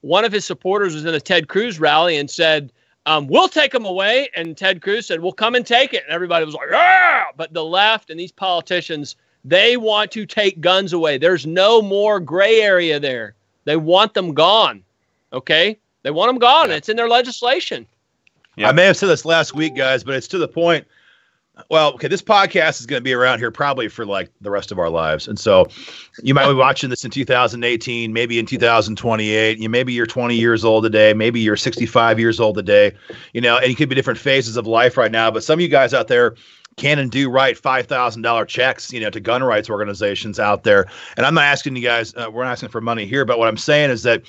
One of his supporters was in a Ted Cruz rally and said, we'll take him away. And Ted Cruz said, well, come and take it. And everybody was like, yeah. But the left and these politicians, they want to take guns away. There's no more gray area there. They want them gone. Okay? They want them gone. Yeah. It's in their legislation. Yep. I may have said this last week, guys, but it's to the point. Well, okay, this podcast is going to be around here probably for like the rest of our lives. And so you might be watching this in 2018, maybe in 2028. Maybe you're 20 years old today. Maybe you're 65 years old today, and you could be different phases of life right now. But some of you guys out there can and do write $5,000 checks, to gun rights organizations out there. And I'm not asking you guys, we're not asking for money here, but what I'm saying is that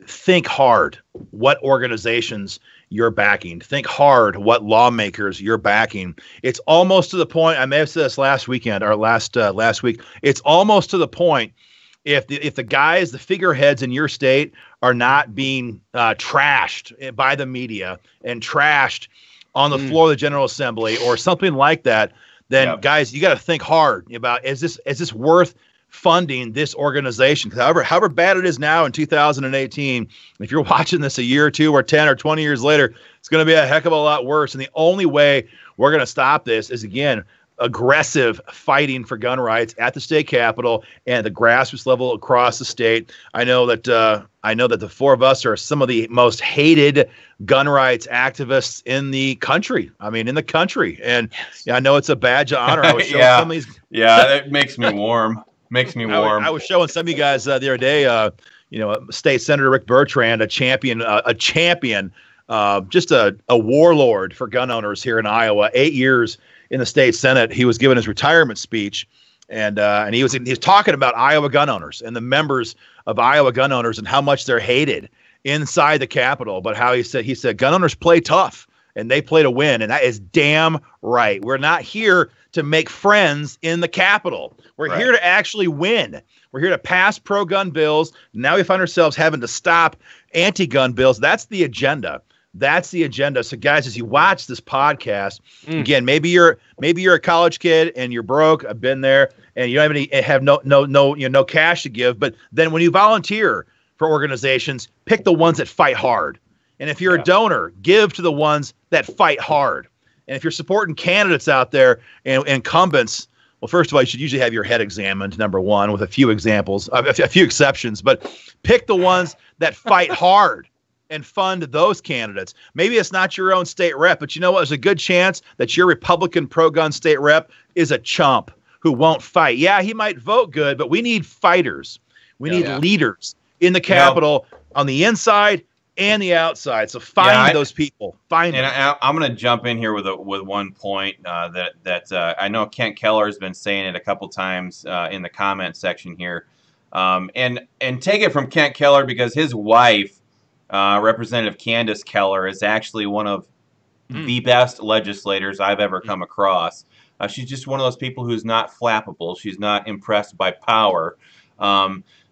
think hard what organizations you're backing. Think hard what lawmakers you're backing. It's almost to the point, I may have said this last week. It's almost to the point if the guys, the figureheads in your state are not being trashed by the media and trashed on the floor of the General Assembly or something like that, then guys, you got to think hard about, is this worth funding this organization? Because however bad it is now in 2018, if you're watching this a year or two or 10 or 20 years later, it's going to be a heck of a lot worse. And the only way we're going to stop this is, again, aggressive fighting for gun rights at the state capitol and the grassroots level across the state. I know that the four of us are some of the most hated gun rights activists in the country. And I know it's a badge of honor. I was showing some of these. Yeah, that makes me warm. Makes me warm. I was showing some of you guys the other day, State Senator Rick Bertrand, a champion, just a warlord for gun owners here in Iowa. 8 years in the state Senate. He was giving his retirement speech, and he was talking about Iowa gun owners and the members of Iowa gun owners and how much they're hated inside the Capitol. But how he said gun owners play tough and they play to win, and that is damn right. We're not here to make friends in the Capitol. We're here to actually win. We're here to pass pro-gun bills. Now we find ourselves having to stop anti-gun bills. That's the agenda. So guys, as you watch this podcast, again, maybe you're a college kid and you're broke. I've been there, and you don't have no cash to give. But then when you volunteer for organizations, pick the ones that fight hard. And if you're a donor, give to the ones that fight hard. And if you're supporting candidates out there and incumbents, well, first of all, you should usually have your head examined, number one, with a few exceptions. But pick the ones that fight hard and fund those candidates. Maybe it's not your own state rep, but you know what? There's a good chance that your Republican pro-gun state rep is a chump who won't fight. Yeah, he might vote good, but we need fighters. We need leaders in the Capitol on the inside and the outside. So find those people. Find them. And I'm going to jump in here with one point that I know Kent Keller has been saying it a couple times in the comment section here, and take it from Kent Keller because his wife, Representative Candace Keller, is actually one of the best legislators I've ever come across. She's just one of those people who's not flappable. She's not impressed by power.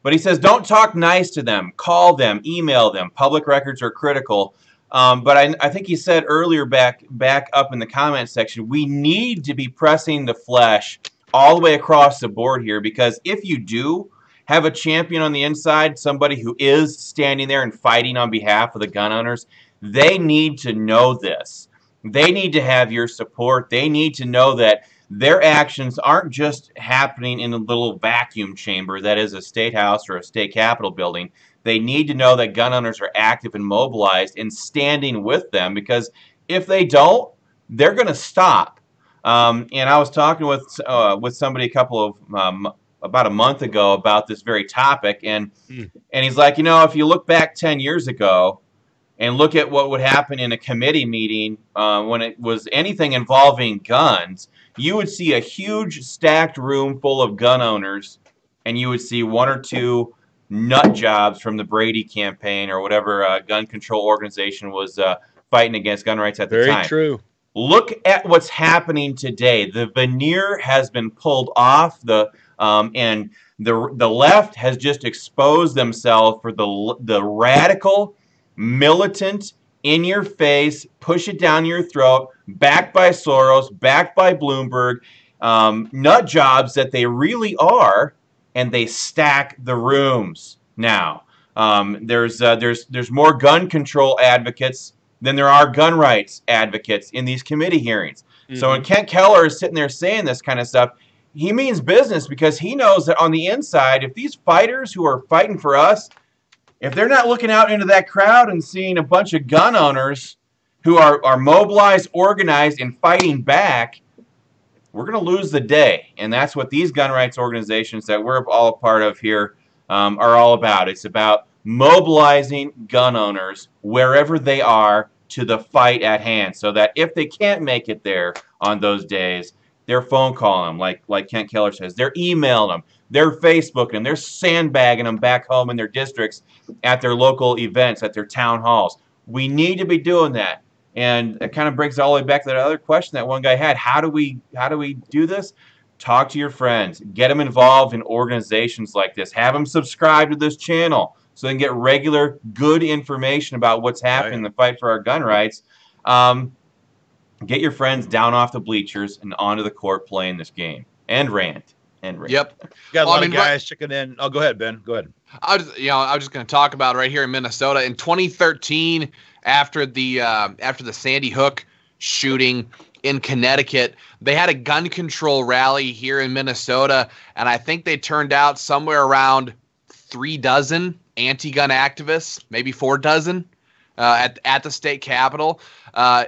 But he says, don't talk nice to them. Call them. Email them. Public records are critical. But I think he said earlier back up in the comment section, we need to be pressing the flesh all the way across the board here, because if you do have a champion on the inside, somebody who is standing there and fighting on behalf of the gun owners, they need to know this. They need to have your support. They need to know that their actions aren't just happening in a little vacuum chamber that is a state house or a state capitol building. They need to know that gun owners are active and mobilized and standing with them, because if they don't, they're going to stop. And I was talking with somebody about a month ago about this very topic, and he's like, if you look back 10 years ago and look at what would happen in a committee meeting when it was anything involving guns, you would see a huge stacked room full of gun owners, and you would see one or two nut jobs from the Brady campaign or whatever gun control organization was fighting against gun rights at the time. Very true. Look at what's happening today. The veneer has been pulled off, and the left has just exposed themselves for the radical, militant, in-your-face, push it down your throat, backed by Soros, backed by Bloomberg, nut jobs that they really are, and they stack the rooms now. There's more gun control advocates than there are gun rights advocates in these committee hearings. So when Kent Keller is sitting there saying this kind of stuff, he means business, because he knows that on the inside, if these fighters who are fighting for us, if they're not looking out into that crowd and seeing a bunch of gun owners who are mobilized, organized, and fighting back, we're going to lose the day. And that's what these gun rights organizations that we're all a part of here are all about. It's about mobilizing gun owners wherever they are to the fight at hand, so that if they can't make it there on those days, they're phone calling them, like Kent Keller says. They're emailing them. They're Facebooking them. They're sandbagging them back home in their districts at their local events, at their town halls. We need to be doing that. And it kind of brings it all the way back to that other question that one guy had. How do we do this? Talk to your friends. Get them involved in organizations like this. Have them subscribe to this channel so they can get regular, good information about what's happening in the fight for our gun rights. Get your friends down off the bleachers and onto the court playing this game. And rant. Yep. You got a lot of guys checking in. Oh, go ahead, Ben. Go ahead. I was just going to talk about right here in Minnesota in 2013, after the Sandy Hook shooting in Connecticut, they had a gun control rally here in Minnesota, and I think they turned out somewhere around 3 dozen anti-gun activists, maybe 4 dozen, at the state capitol.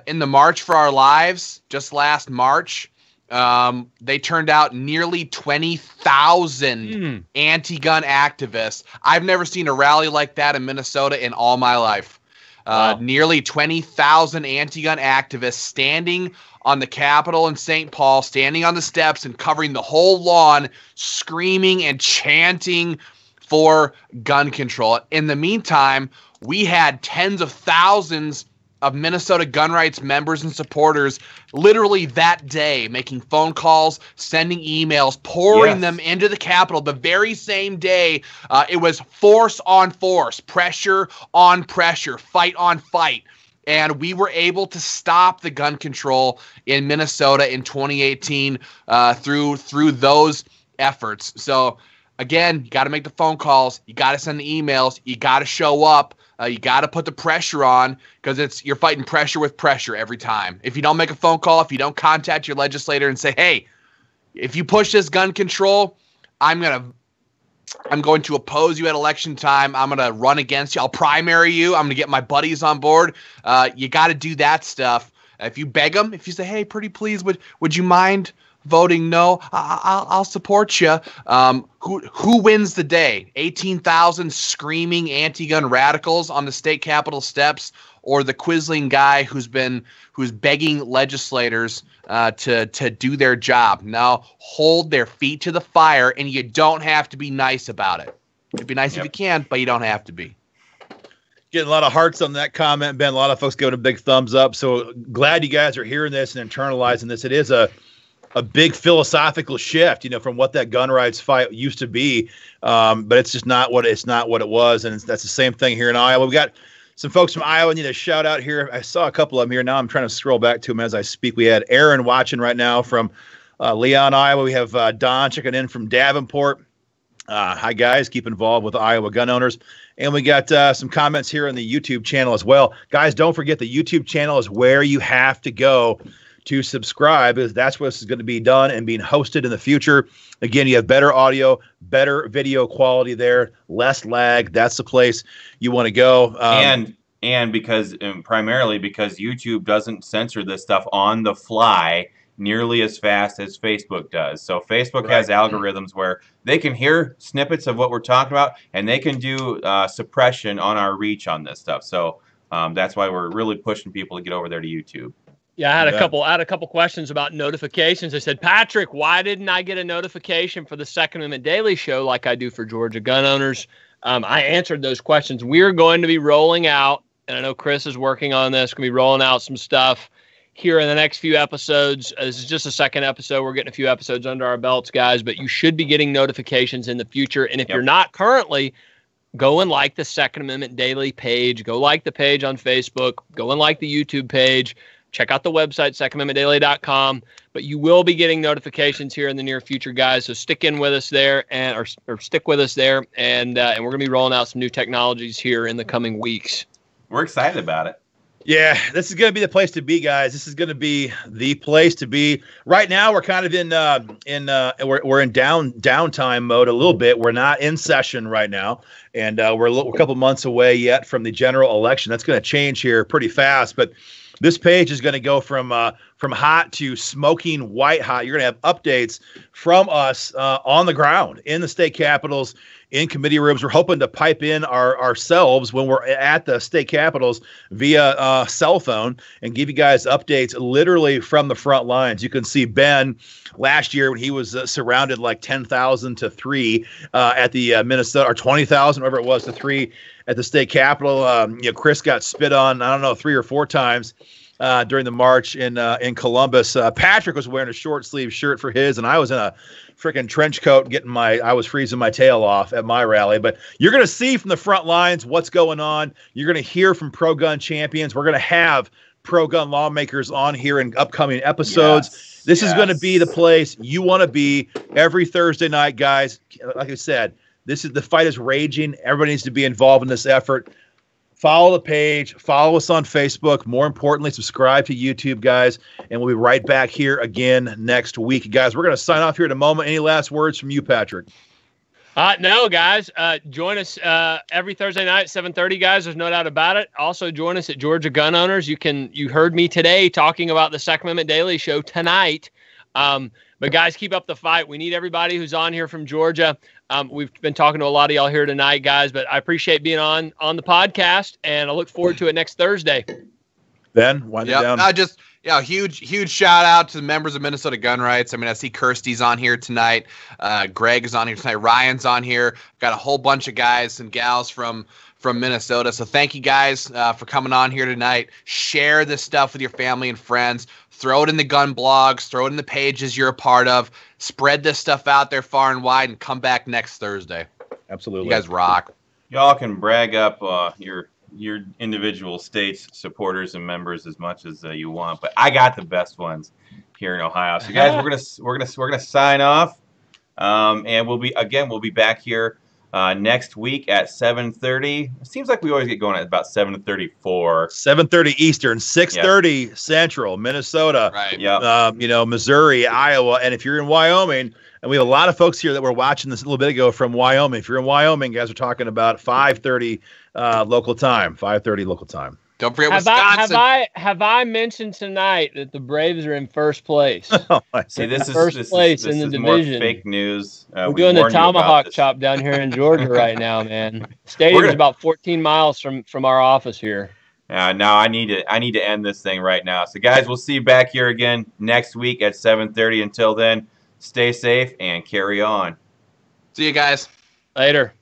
In the March for Our Lives, just last March, they turned out nearly 20,000 anti-gun activists. I've never seen a rally like that in Minnesota in all my life. Wow. Nearly 20,000 anti-gun activists standing on the Capitol in St. Paul, standing on the steps and covering the whole lawn, screaming and chanting for gun control. In the meantime, we had tens of thousands of Minnesota gun rights members and supporters literally that day making phone calls, sending emails, pouring them into the Capitol the very same day. It was force on force, pressure on pressure, fight on fight. And we were able to stop the gun control in Minnesota in 2018 through those efforts. So again, you got to make the phone calls, you got to send the emails, you got to show up. You got to put the pressure on, because you're fighting pressure with pressure every time. If you don't make a phone call, if you don't contact your legislator and say, hey, if you push this gun control, I'm going to oppose you at election time. I'm going to run against you. I'll primary you. I'm going to get my buddies on board. You got to do that stuff. If you beg them, if you say, hey, pretty please, would you mind voting no, I'll support you. Who wins the day? 18,000 screaming anti-gun radicals on the state capitol steps, or the Quisling guy who's begging legislators to do their job? Now hold their feet to the fire, and you don't have to be nice about it. It'd be nice if you can, but you don't have to be. Getting a lot of hearts on that comment, Ben. A lot of folks giving a big thumbs up. So glad you guys are hearing this and internalizing this. It is a big philosophical shift, from what that gun rights fight used to be. But it's just not what it was. And that's the same thing here in Iowa. We got some folks from Iowa. I need a shout out here. I saw a couple of them here. Now I'm trying to scroll back to them as I speak. We had Aaron watching right now from Leon, Iowa. We have Don checking in from Davenport. Hi, guys. Keep involved with Iowa gun owners. And we got some comments here on the YouTube channel as well. Guys, don't forget the YouTube channel is where you have to go to subscribe, because that's what's going to be done and being hosted in the future. Again, you have better audio, better video quality there, less lag. That's the place you want to go. And primarily because YouTube doesn't censor this stuff on the fly nearly as fast as Facebook does. So Facebook has algorithms where they can hear snippets of what we're talking about, and they can do suppression on our reach on this stuff. So that's why we're really pushing people to get over there to YouTube. Yeah, I had a couple questions about notifications. I said, Patrick, why didn't I get a notification for the Second Amendment Daily Show like I do for Georgia gun owners? I answered those questions. We're going to be rolling out, and I know Chris is working on this, going to be rolling out some stuff here in the next few episodes. This is just a second episode. We're getting a few episodes under our belts, guys, but you should be getting notifications in the future. And if you're not currently, go and like the Second Amendment Daily page. Go like the page on Facebook. Go and like the YouTube page. Check out the website, secondamendmentdaily.com. But you will be getting notifications here in the near future, guys. So stick in with us there, or stick with us there, and we're going to be rolling out some new technologies here in the coming weeks. We're excited about it. Yeah, this is going to be the place to be, guys. This is going to be the place to be. Right now, we're kind of in downtime mode a little bit. We're not in session right now, and we're a couple months away yet from the general election. That's going to change here pretty fast, but this page is going to go from hot to smoking white hot. You're going to have updates from us on the ground in the state capitals, in committee rooms. We're hoping to pipe in ourselves when we're at the state capitals via cell phone and give you guys updates literally from the front lines. You can see Ben last year when he was surrounded like 10,000 to 3 at the Minnesota, or 20,000, whatever it was, to 3 at the state capitol. Chris got spit on, I don't know, 3 or 4 times during the march in Columbus. Patrick was wearing a short sleeve shirt for his, and I was in a freaking trench coat I was freezing my tail off at my rally. But you're going to see from the front lines what's going on. You're going to hear from pro-gun champions. We're going to have pro-gun lawmakers on here in upcoming episodes. This is going to be the place you want to be every Thursday night, guys. Like I said, the fight is raging. Everybody needs to be involved in this effort. Follow the page. Follow us on Facebook. More importantly, subscribe to YouTube, guys. And we'll be right back here again next week. Guys, we're going to sign off here in a moment. Any last words from you, Patrick? No, guys. Join us every Thursday night at 7:30, guys. There's no doubt about it. Also, join us at Georgia Gun Owners. You heard me today talking about the Second Amendment Daily Show tonight. But, guys, keep up the fight. We need everybody who's on here from Georgia. We've been talking to a lot of y'all here tonight, guys, but I appreciate being on the podcast, and I look forward to it next Thursday. Ben, wind it down. Huge shout out to the members of Minnesota Gun Rights. I mean, I see Kirsty's on here tonight. Greg is on here tonight. Ryan's on here. Got a whole bunch of guys and gals from Minnesota. So thank you guys for coming on here tonight. Share this stuff with your family and friends. Throw it in the gun blogs. Throw it in the pages you're a part of. Spread this stuff out there far and wide, and come back next Thursday. Absolutely. You guys rock. Y'all can brag up your individual states' supporters and members as much as you want, but I got the best ones here in Ohio. So, guys, we're gonna sign off, and we'll be back here next week at 7:30. It seems like we always get going at about 7:34. 7:30 Eastern, 6:30 Central, Minnesota. Right. Yeah. Missouri, Iowa, and if you're in Wyoming, and we have a lot of folks here that were watching this a little bit ago from Wyoming. If you're in Wyoming, guys, we're talking about 5:30 local time. 5:30 local time. Don't forget Wisconsin. Have I mentioned tonight that the Braves are in first place? See, this is first place in the division. More fake news. We're doing the tomahawk chop down here in Georgia right now, man. Stadium is about 14 miles from our office here. Now I need to end this thing right now. So guys, we'll see you back here again next week at 7:30. Until then, stay safe and carry on. See you guys. Later.